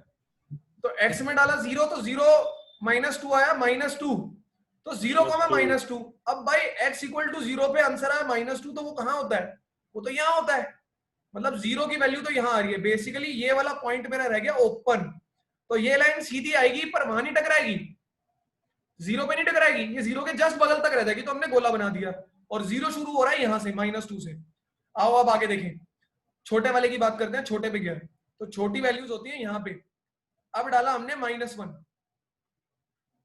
तो x में डाला 0 तो 0 माइनस 2 आया -2, तो 0 का -2। अब भाई x इक्वल टू 0 पे आंसर आया -2, तो वो कहां होता है? वो तो यहां होता है। मतलब 0 की वैल्यू तो यहां आ रही है। बेसिकली ये वाला पॉइंट मेरा रह गया ओपन। तो ये लाइन सीधी आएगी पर वहां नहीं टकराएगी, 0 पे नहीं टकराएगी, ये 0 के जस्ट बगल तक रह जाएगी। तो हमने गोला बना दिया और 0 शुरू हो रहा है यहां से -2 से। आओ अब आगे देखें, छोटे वाले की बात करते हैं। छोटे पे क्या है? तो छोटी वैल्यूज होती है यहाँ पे। अब डाला हमने -1।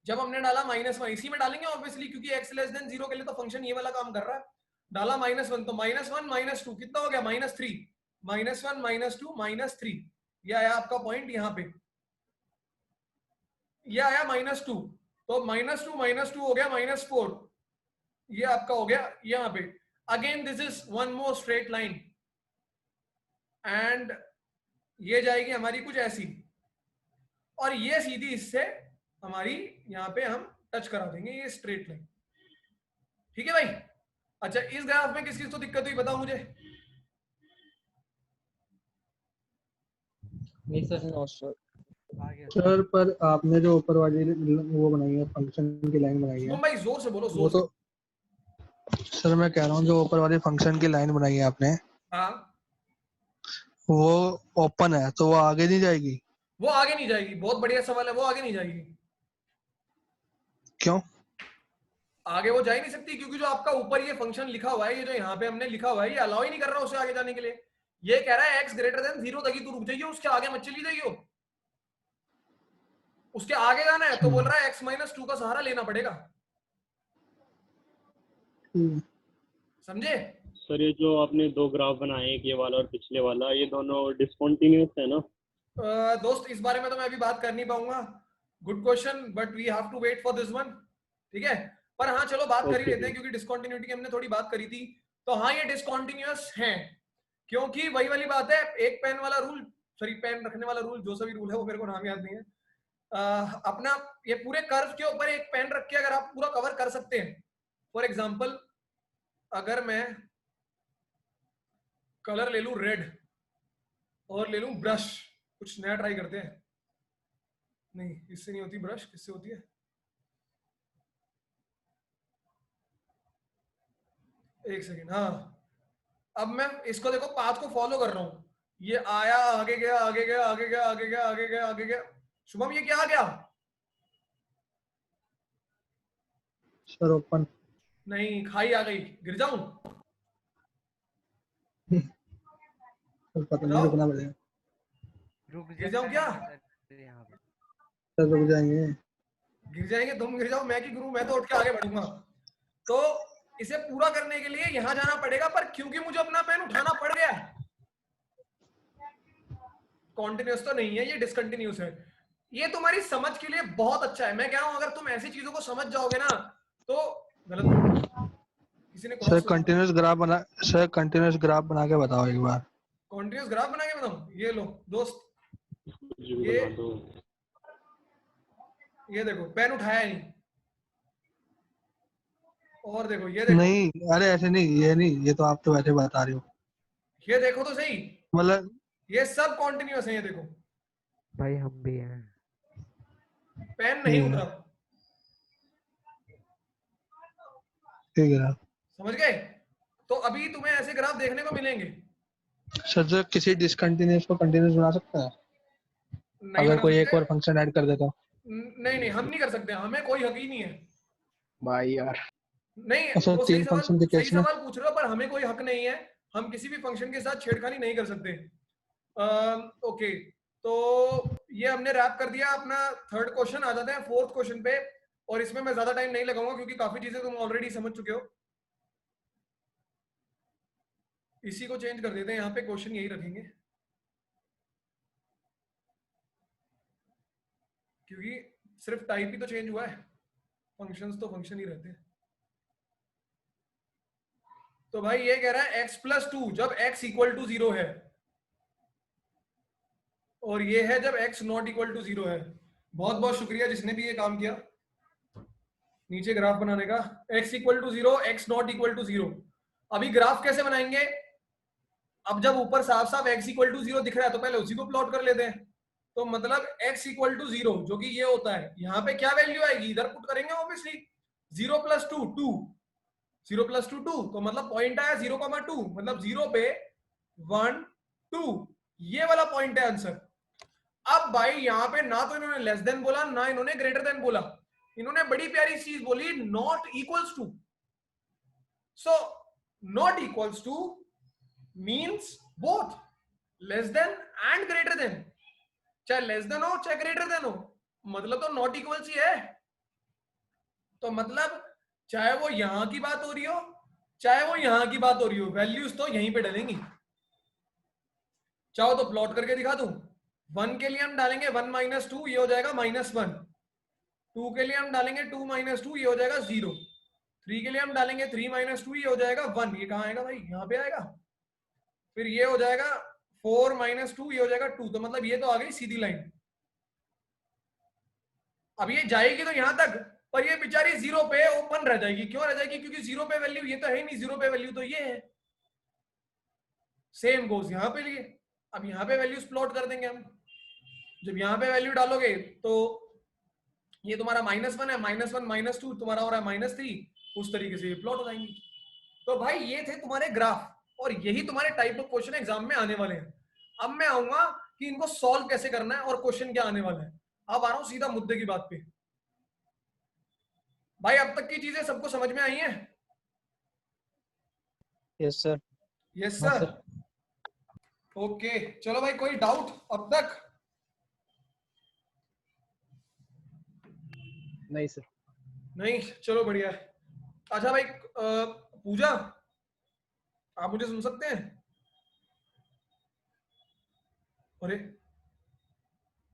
जब हमने डाला -1, इसी में डालेंगे ऑब्वियसली, क्योंकि x लेस देन 0 के लिए तो फंक्शन ये वाला काम कर रहा है। डाला -1 तो -1 -2 कितना हो गया? -3। -1 -2 -3, ये आया आपका पॉइंट यहाँ पे, ये आया -2। तो -2 हो गया -4, ये आपका हो गया यहाँ पे। Again this is one more straight line and ये जाएगी हमारी कुछ ऐसी, और ये सीधी इससे हमारी यहाँ पे हम टच करा देंगे, ये स्ट्रेट लाइन। ठीक है भाई? अच्छा, इस ग्राफ में किस किस को दिक्कत हुई बताओ मुझे। नहीं सर, नो सर। सर पर आपने जो ऊपर वाली वो बनाई है, फंक्शन की लाइन बनाई है, तुम भाई जोर से बोलो, वो जोर तो सर मैं कह रहा हूँ जो ऊपर वाली फंक्शन की लाइन बनाई है आपने, से। हाँ, वो ओपन है तो वो आगे नहीं जाएगी? वो आगे नहीं जाएगी। बहुत बढ़िया सवाल है, वो आगे नहीं जाएगी। क्यों? आगे वो जा ही नहीं सकती, क्योंकि जो आपका ऊपर ये फंक्शन लिखा हुआ है, ये जो यहाँ पे हमने लिखा हुआ है, ये अलाउ ही नहीं कर रहा उसे आगे जाने के लिए। ये कह रहा है x ग्रेटर देन 0 तक ही तू रुक जाइए, उसके आगे मत चली जाइए। उसके आगे जाना है तो बोल रहा है x -2 का सहारा लेना पड़ेगा। समझे? सर ये जो आपने दो ग्राफ बनाए, एक ये वाला और पिछले वाला, ये दोनों डिसकंटिन्यूअस है ना? दोस्त इस बारे में तो मैं अभी बात कर नहीं पाऊंगा। Good question, but we have to wait for this one. ठीक है, पर हाँ चलो बात कर ही लेते हैं, क्योंकि डिसकंटिन्यूटी की हमने थोड़ी बात करी थी। तो हाँ, ये डिसकंटिन्यूअस हैं, क्योंकि वही वाली बात है, एक पेन वाला रूल, सॉरी पेन रखने वाला रूल, जो सा भी रूल है वो मेरे को नाम याद नहीं है। अपना ये पूरे कर्व के ऊपर एक पेन रख के अगर आप पूरा कवर कर सकते हैं, फॉर एग्जाम्पल अगर मैं कलर ले लूं रेड और ले लूं ब्रश, कुछ नया ट्राई करते हैं। नहीं, इससे नहीं होती ब्रश, किससे होती है? एक सेकेंड। हाँ, अब मैं इसको देखो, पाथ को फॉलो कर रहा हूं। ये आया, आगे गया, आगे गया, आगे गया, आगे गया, आगे गया, आगे गया। शुभम ये क्या आ गया? Sir open. नहीं, खाई आ गई। गिर जाऊं? सर पता नहीं, रुकना पड़ेगा। गिर जाऊं क्या? सर रुक जाएंगे। गिर जाएंगे? तुम गिर जाओ, मैं की गुरु, मैं तो उठ के आगे बढ़ूंगा। तो इसे पूरा करने के लिए यहां जाना पड़ेगा, पर क्योंकि मुझे अपना पेन उठाना पड़ गया, कॉन्टिन्यूस तो नहीं है, ये डिसकंटिन्यूस है। ये तुम्हारी समझ के लिए बहुत अच्छा है। मैं कह रहा हूं, अगर तुम ऐसी चीजों को समझ जाओगे ना तो गलत। किसी ने सर कंटीन्यूअस ग्राफ बना, सर कंटीन्यूअस ग्राफ बना के बताओ एक बार। कॉन्टिन्यूस ग्राफ बना के बताऊं? ये लो दोस्त, ये देखो, पेन उठाया नहीं, और देखो ये देखो। नहीं, अरे ऐसे नहीं, ये नहीं, ये तो आप तो वैसे बता रहे हो। ये देखो तो सही, मतलब ये सब कॉन्टिन्यूस है। ये देखो भाई, हम भी हैं। पेन नहीं उतरा। ठीक है, समझ गए? तो अभी तुम्हें ऐसे ग्राफ देखने को मिलेंगे। सर जो किसी डिसकंटिन्यूअस को कंटीन्यूअस बना सकता है अगर कोई एक और फंक्शन ऐड कर देता? नहीं नहीं, हम नहीं कर सकते, हमें कोई हक ही नहीं है भाई यार। नहीं, अच्छा, वो तीन फंक्शन के केस में सवाल पूछ रहे हो, पर हमें कोई हक नहीं है। हम किसी भी फंक्शन के साथ छेड़खानी नहीं कर सकते। ओके, तो ये हमने रैप कर दिया अपना थर्ड क्वेश्चन। आ जाते हैं फोर्थ क्वेश्चन पे, और इसमें मैं ज्यादा टाइम नहीं लगाऊंगा, क्योंकि काफी चीजें तुम ऑलरेडी समझ चुके हो। इसी को चेंज कर देते हैं, यहाँ पे क्वेश्चन यही रखेंगे, क्योंकि सिर्फ टाइप ही तो चेंज हुआ है। फंक्शंस तो फंक्शन ही रहते हैं। तो भाई ये कह रहा है x+2 जब x = 0 है, और ये है जब x ≠ 0 है। बहुत बहुत शुक्रिया जिसने भी ये काम किया नीचे ग्राफ बनाने का। x = 0, x ≠ 0। अभी ग्राफ कैसे बनाएंगे? अब जब ऊपर साफ साफ x = 0 दिख रहा है तो पहले उसी को प्लॉट कर लेते हैं। तो मतलब x = 0 जो कि ये होता है, यहाँ पे क्या वैल्यू आएगी इधर पुट करेंगे ऑब्वियसली। 0 + 2 2, 0 + 2 2, तो मतलब पॉइंट आया 0,2, मतलब 0 पे 1 2, ये वाला पॉइंट है आंसर। अब भाई यहाँ पे ना तो इन्होंने लेस देन बोला ना इन्होंने ग्रेटर देन बोला, इन्होंने बड़ी प्यारी चीज बोली not equals to. So not equals to means both less than and greater than, चाहे लेस देन हो चाहे ग्रेटर देन हो, मतलब तो नॉट इक्वल्स ही है। तो मतलब चाहे वो यहां की बात हो रही हो चाहे वो यहां की बात हो रही हो, वैल्यूज तो यहीं पे डलेंगी। चाहो तो प्लॉट करके दिखा दूं। 1 के लिए हम डालेंगे 1 - 2, ये हो जाएगा -1। 2 के लिए हम डालेंगे 2 - 2, ये हो जाएगा 0। 3 के लिए हम डालेंगे 3 - 2, ये हो जाएगा 1। ये कहाँ आएगा भाई? यहाँ पे आएगा। फिर ये हो जाएगा 4 - 2, ये हो जाएगा 2। तो मतलब ये तो आ गई सीधी लाइन। अब ये जाएगी तो यहां तक, पर ये बेचारी 0 पे ओपन रह जाएगी। क्यों रह जाएगी? क्योंकि 0 पे वैल्यू ये तो है नहीं, 0 पे वैल्यू तो ये है। सेम गोज यहाँ पे लिए। अब यहाँ पे वैल्यूज प्लॉट कर देंगे हम। जब यहाँ पे वैल्यू डालोगे तो ये तुम्हारा -1 है, -1 - 2 तुम्हारा हो रहा है -3, उस तरीके से ये प्लॉट हो जाएंगी। तो भाई ये थे तुम्हारे ग्राफ, और यही तुम्हारे टाइप ऑफ क्वेश्चन एग्जाम में आने वाले हैं। अब मैं आऊंगा कि इनको सॉल्व कैसे करना है और क्वेश्चन क्या आने वाला है। अब आ रहा हूं सीधा मुद्दे की बात पे। भाई अब तक की चीजें सबको समझ में आई हैं? Yes sir. यस हाँ, सर। ओके चलो भाई, कोई डाउट अब तक? नहीं सर। नहीं, चलो बढ़िया है। अच्छा भाई पूजा, आप मुझे सुन सकते हैं? अरे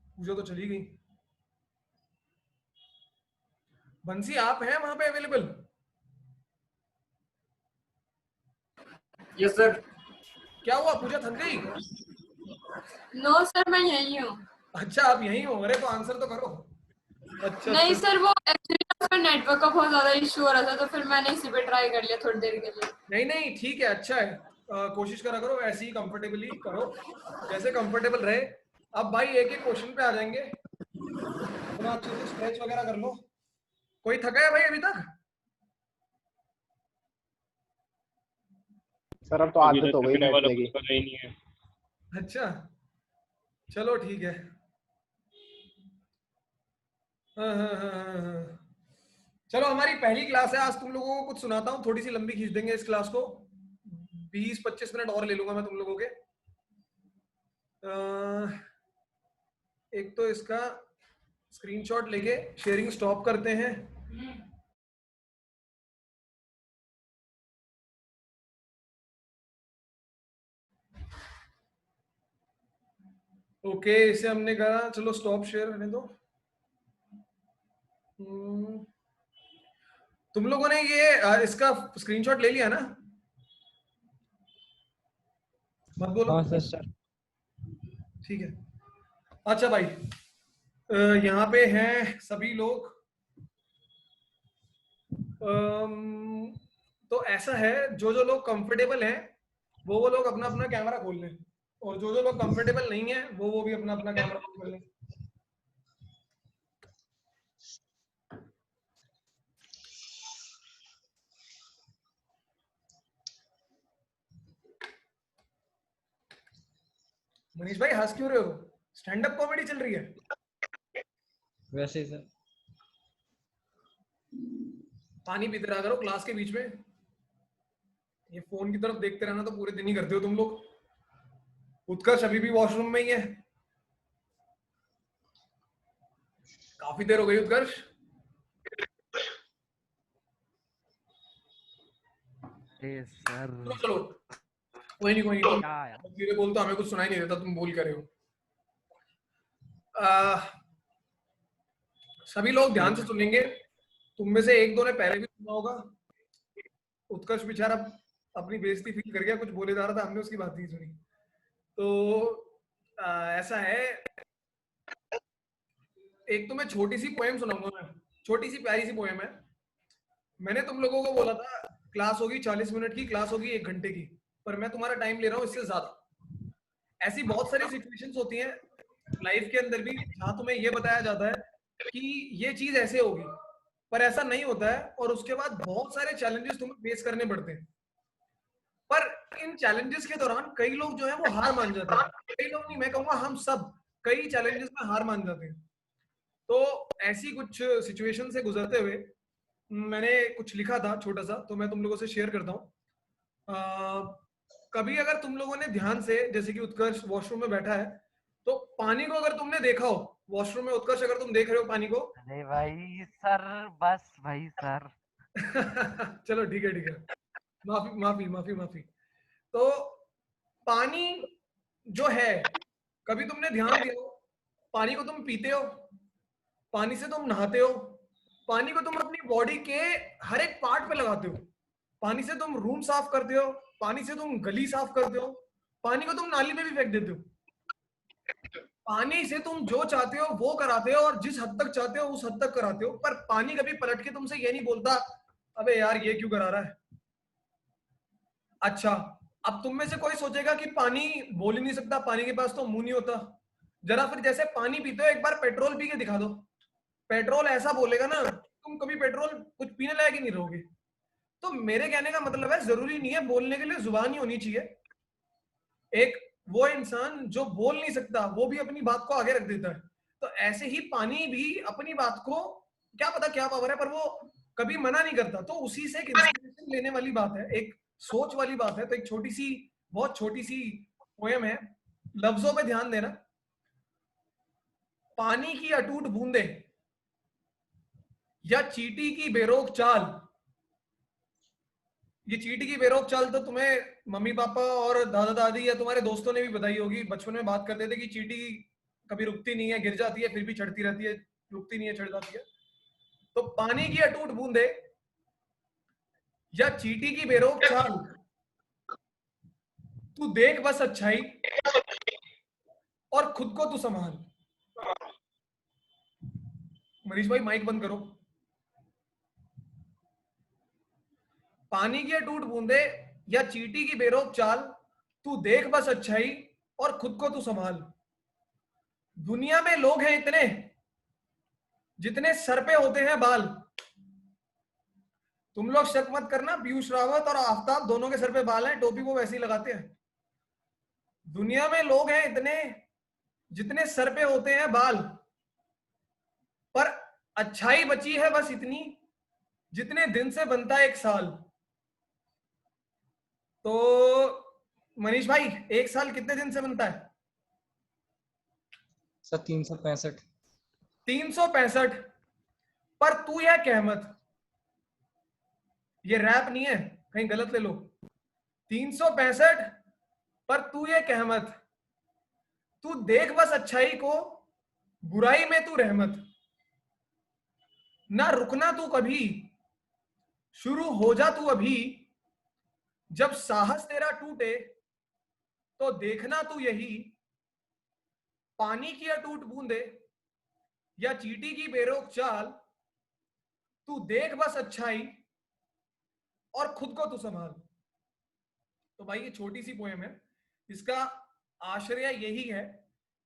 पूजा तो चली गई। बंसी आप हैं वहां पे अवेलेबल? Yes sir. क्या हुआ पूजा, थक गई? नो सर, मैं यही हूँ। अच्छा आप यहीं हो? अरे तो आंसर तो करो। अच्छा नहीं अच्छा। सर, वो एक्चुअली उसमें नेटवर्क का बहुत ज्यादा इशू हो रहा था, तो फिर मैंने इसी पे ट्राई कर लिया थोड़ी देर के लिए। नहीं नहीं ठीक है, अच्छा है। कोशिश करा करो ऐसे ही कंफर्टेबली करो, जैसे कंफर्टेबल रहे। अब भाई एक एक क्वेश्चन पे आ जाएंगे, थोड़ा अच्छे से स्ट्रेच वगैरह कर लो। कोई थका है भाई अभी तक? सर अब तो आदत हो गई बैठने की। नहीं है। अच्छा चलो ठीक है। हाँ। चलो हमारी पहली क्लास है आज, तुम लोगों को कुछ सुनाता हूँ। थोड़ी सी लंबी खींच देंगे इस क्लास को, 20-25 मिनट और ले लूंगा मैं तुम लोगों के। एक तो इसका स्क्रीनशॉट लेके शेयरिंग स्टॉप करते हैं। ओके इसे हमने कहा, चलो स्टॉप शेयर करने दो। तुम लोगों ने ये इसका स्क्रीनशॉट ले लिया ना? मत बोलो। हाँ सर। ठीक है। अच्छा भाई यहाँ पे हैं सभी लोग। तो ऐसा है, जो जो लोग कंफर्टेबल हैं वो लोग अपना अपना कैमरा खोल लें, और जो जो लोग कंफर्टेबल नहीं है वो भी अपना अपना कैमरा खोल लें। मनीष भाई हंस क्यों रहे हो? स्टैंड अप कॉमेडी चल रही है? वैसे ही सर। पानी पीते रहा करो क्लास के बीच में, ये फोन की तरफ देखते रहना तो पूरे दिन ही करते हो तुम लोग। उत्कर्ष अभी भी वॉशरूम में ही है, काफी देर हो गई उत्कर्ष। सर चलो कोई नहीं धीरे बोल, तो हमें कुछ सुनाई नहीं देता, तुम बोल कर रहे हो। सभी लोग ध्यान से सुनेंगे। तुम में से एक दो ने पहले भी सुना होगा। उत्कर्ष बेचारा अपनी बेइज्जती फील कर गया, कुछ बोले जा रहा था, हमने उसकी बात नहीं सुनी। तो ऐसा है, एक तो मैं छोटी सी पोएम सुनाऊंगा, मैं छोटी सी प्यारी सी पोएम है। मैंने तुम लोगों को बोला था क्लास होगी 40 मिनट की, क्लास होगी 1 घंटे की, पर मैं तुम्हारा टाइम ले रहा हूँ इससे ज्यादा। ऐसी बहुत सारी सिचुएशंस होती हैं लाइफ के अंदर भी जहां तुम्हें ये बताया जाता है कि ये चीज ऐसे होगी, पर ऐसा नहीं होता है, और उसके बाद बहुत सारे चैलेंजेस तुम्हें फेस करने पड़ते हैं। पर इन चैलेंजेस के दौरान कई लोग जो है वो हार मान जाते हैं। कई लोग नहीं, मैं कहूंगा हम सब कई चैलेंजेस में हार मान जाते हैं। तो ऐसी कुछ सिचुएशन से गुजरते हुए मैंने कुछ लिखा था छोटा सा, तो मैं तुम लोगों से शेयर करता हूँ। कभी अगर तुम लोगों ने ध्यान से, जैसे कि उत्कर्ष वॉशरूम में बैठा है, तो पानी को अगर तुमने देखा हो वॉशरूम में, उत्कर्ष अगर तुम देख रहे हो पानी को, अरे भाई सर, बस भाई सर। चलो ठीक है ठीक है, माफी माफी माफी माफी। तो पानी जो है, कभी तुमने ध्यान दिया हो, पानी को तुम पीते हो, पानी से तुम नहाते हो, पानी को तुम अपनी बॉडी के हर एक पार्ट पे लगाते हो, पानी से तुम रूम साफ करते हो, पानी से तुम गली साफ करते हो, पानी को तुम नाली में भी फेंक देते हो। पानी से तुम जो चाहते हो वो कराते हो, और जिस हद तक चाहते हो उस हद तक कराते हो। पर पानी कभी पलट के तुमसे ये नहीं बोलता अबे यार ये क्यों करा रहा है। अच्छा, अब तुम में से कोई सोचेगा कि पानी बोल ही नहीं सकता, पानी के पास तो मुंह नहीं होता। जरा फिर जैसे पानी पीते हो, एक बार पेट्रोल पी के दिखा दो, पेट्रोल ऐसा बोलेगा ना, तुम कभी पेट्रोल कुछ पीने लायक ही नहीं रहोगे। तो मेरे कहने का मतलब है, जरूरी नहीं है बोलने के लिए जुबान ही होनी चाहिए। एक वो इंसान जो बोल नहीं सकता वो भी अपनी बात को आगे रख देता है। तो ऐसे ही पानी भी अपनी बात को, क्या पता क्या पावर है, पर वो कभी मना नहीं करता। तो उसी से एक इंस्पिरेशन लेने वाली बात है, एक सोच वाली बात है। तो एक छोटी सी, बहुत छोटी सी पोएम है, लफ्जों पे ध्यान देना। पानी की अटूट बूंदे या चींटी की बेरोक चाल। ये चींटी की बेरोक चाल तो तुम्हें मम्मी पापा और दादा दादी या तुम्हारे दोस्तों ने भी बताई होगी। बचपन में बात करते थे कि चींटी कभी रुकती नहीं है, गिर जाती है फिर भी चढ़ती रहती है, रुकती नहीं है चढ़ जाती है। तो पानी की अटूट बूंदे या चींटी की बेरोक चाल, तू देख बस अच्छाई और खुद को तू संभाल। मनीष भाई माइक बंद करो। पानी की अटूट बूंदे या चींटी की बेरोक चाल, तू देख बस अच्छाई और खुद को तू संभाल। दुनिया में लोग हैं इतने जितने सर पे होते हैं बाल। तुम लोग शक मत करना, पीयूष रावत और आफ्ताब दोनों के सर पे बाल हैं, टोपी वो वैसे ही लगाते हैं। दुनिया में लोग हैं इतने जितने सर पे होते हैं बाल, पर अच्छाई बची है बस इतनी जितने दिन से बनता है 1 साल। तो मनीष भाई, 1 साल कितने दिन से बनता है? सर 365। 365। पर तू यह कह मत, ये रैप नहीं है, कहीं गलत ले लो। 365 पर तू ये कह मत, तू देख बस अच्छाई को, बुराई में तू रहमत। ना रुकना तू कभी, शुरू हो जा तू अभी। जब साहस तेरा टूटे तो देखना तू यही, पानी की अटूट बूंदे या चींटी की बेरोक चाल, तू देख बस अच्छाई और खुद को तू संभाल। तो भाई ये छोटी सी पोएम है, इसका आश्रय यही है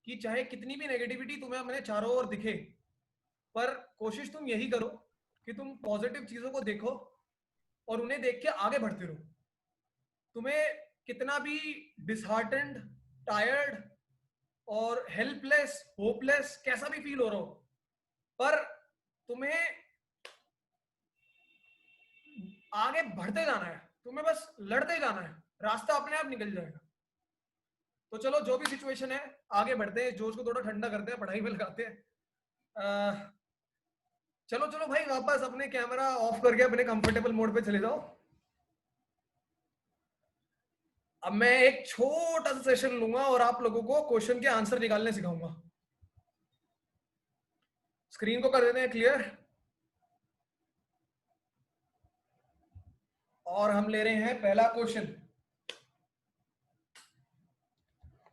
कि चाहे कितनी भी नेगेटिविटी तुम्हें अपने चारों ओर दिखे, पर कोशिश तुम यही करो कि तुम पॉजिटिव चीजों को देखो और उन्हें देख के आगे बढ़ते रहो। तुम्हें कितना भी डिसहार्टेंड, टायर्ड और हेल्पलेस, होपलेस कैसा भी फील हो रहा हो, पर तुम्हें आगे बढ़ते जाना है, तुम्हें बस लड़ते जाना है, रास्ता अपने आप निकल जाएगा। तो चलो जो भी सिचुएशन है आगे बढ़ते हैं, जोश को थोड़ा ठंडा करते हैं, पढ़ाई में लगाते हैं। चलो चलो भाई, वापस अपने कैमरा ऑफ करके अपने कंफर्टेबल मोड पे चले जाओ। अब मैं एक छोटा सा सेशन लूंगा और आप लोगों को क्वेश्चन के आंसर निकालने सिखाऊंगा। स्क्रीन को कर देते हैं क्लियर। और हम ले रहे हैं पहला क्वेश्चन।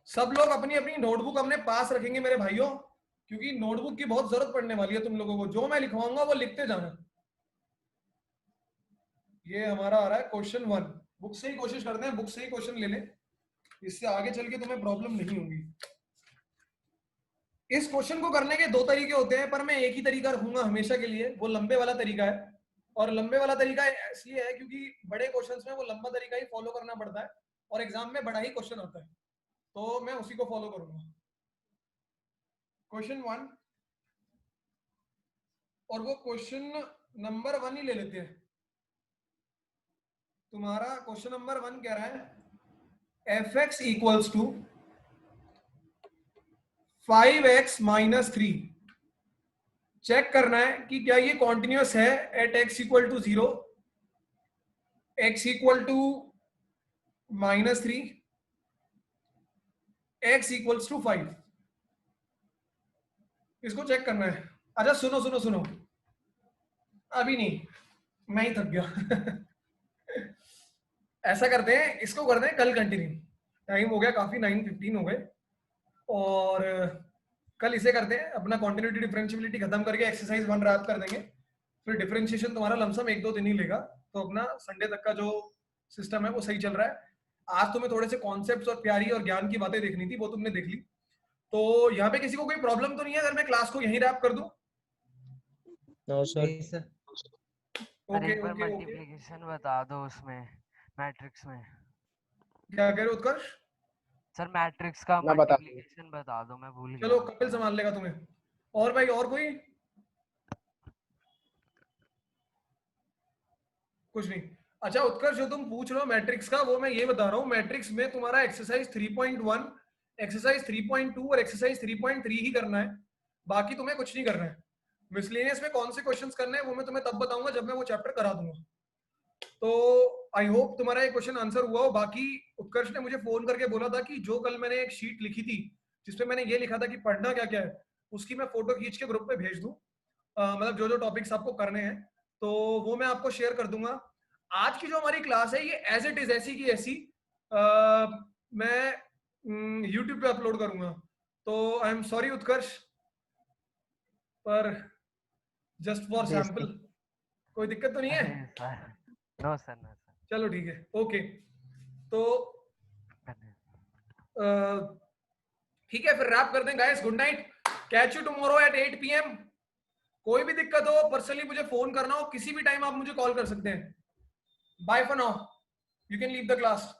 सब लोग अपनी अपनी नोटबुक अपने पास रखेंगे मेरे भाइयों, क्योंकि नोटबुक की बहुत जरूरत पड़ने वाली है तुम लोगों को। जो मैं लिखवाऊंगा वो लिखते जाना। ये हमारा आ रहा है क्वेश्चन 1। बुक से ही कोशिश करते हैं, बुक से ही क्वेश्चन ले लें, इससे आगे चल के तुम्हें प्रॉब्लम नहीं होगी। इस क्वेश्चन को करने के 2 तरीके होते हैं, पर मैं एक ही तरीका रखूंगा हमेशा के लिए, वो लंबे वाला तरीका है। और लंबे वाला तरीका इसलिए है क्योंकि बड़े क्वेश्चंस में वो लंबा तरीका ही फॉलो करना पड़ता है और एग्जाम में बड़ा ही क्वेश्चन आता है, तो मैं उसी को फॉलो करूंगा। क्वेश्चन 1, और वो क्वेश्चन नंबर 1 ही ले लेते हैं। तुम्हारा क्वेश्चन नंबर 1 कह रहा है fx equals to 5x minus 3। Check करना है कि क्या ये कॉन्टिन्यूअस है at x equal to 0, x equal to minus 3, x equals to 5। इसको चेक करना है। अच्छा सुनो सुनो सुनो, अभी नहीं, मैं ही थक गया। ऐसा करते हैं, इसको करते हैं कल कंटिन्यू। टाइम हो गया काफी, 9:15 हो गए, और कल इसे करते हैं। अपना कॉन्टिन्यूटी डिफरेंशियबिलिटी खत्म करके एक्सरसाइज 1 रैप कर देंगे, फिर डिफरेंशिएशन तुम्हारा लमसम 1-2 दिन ही लेगा। तो अपना संडे तक का जो सिस्टम है वो सही चल रहा है। आज तुम्हें थोड़े से कॉन्सेप्ट्स और प्यारी और ज्ञान की बातें देखनी थी, वो तुमने देख ली। तो यहाँ पे किसी को कोई प्रॉब्लम तो नहीं है अगर मैं क्लास को यहीं रैप कर दूं? No sir. और एक बार मल्टीप्लिकेशन बता दो उसमें, मैट्रिक्स में। क्या कह रहे हो उत्कर्ष? सर मैट्रिक्स का मैं बता मल्टीप्लिकेशन बता दो, मैं भूल गया। चलो कपिल संभाल लेगा तुम्हें। और भाई और कोई? कुछ नहीं। अच्छा उत्कर्ष, जो तुम पूछ रहे हो मैट्रिक्स का, वो मैं ये बता रहा हूँ। मैट्रिक्स में तुम्हारा एक्सरसाइज 3.1, एक्सरसाइज 3.2 और एक्सरसाइज 3.3 ही करना है, बाकी तुम्हें कुछ नहीं करना है। मिसलेनियस में कौन से क्वेश्चंस करने हैं वो मैं तुम्हें तब बताऊंगा जब मैं वो चैप्टर करा दूंगा। तो आई होप तुम्हारा ये क्वेश्चन आंसर हुआ हो। बाकी उत्कर्ष ने मुझे फोन करके बोला था कि जो कल मैंने एक शीट लिखी थी जिसपे मैंने ये लिखा था कि पढ़ना क्या क्या है, उसकी मैं फोटो खींच के ग्रुप पे भेज दूं, मतलब जो जो टॉपिक्स आपको करने हैं तो वो मैं आपको शेयर कर दूंगा। आज की जो हमारी क्लास है ये एज इट इज ऐसी की ऐसी मैं यूट्यूब पे अपलोड करूंगा। तो आई एम सॉरी उत्कर्ष, पर जस्ट फॉर सैंपल। कोई दिक्कत तो नहीं है? No sir, no sir. चलो ठीक है, ओके। तो ठीक है, फिर रैप कर दें guys. Good night, catch you tomorrow at 8 PM। कोई भी दिक्कत हो पर्सनली मुझे फोन करना हो, किसी भी टाइम आप मुझे कॉल कर सकते हैं। Bye for now, you can leave the class.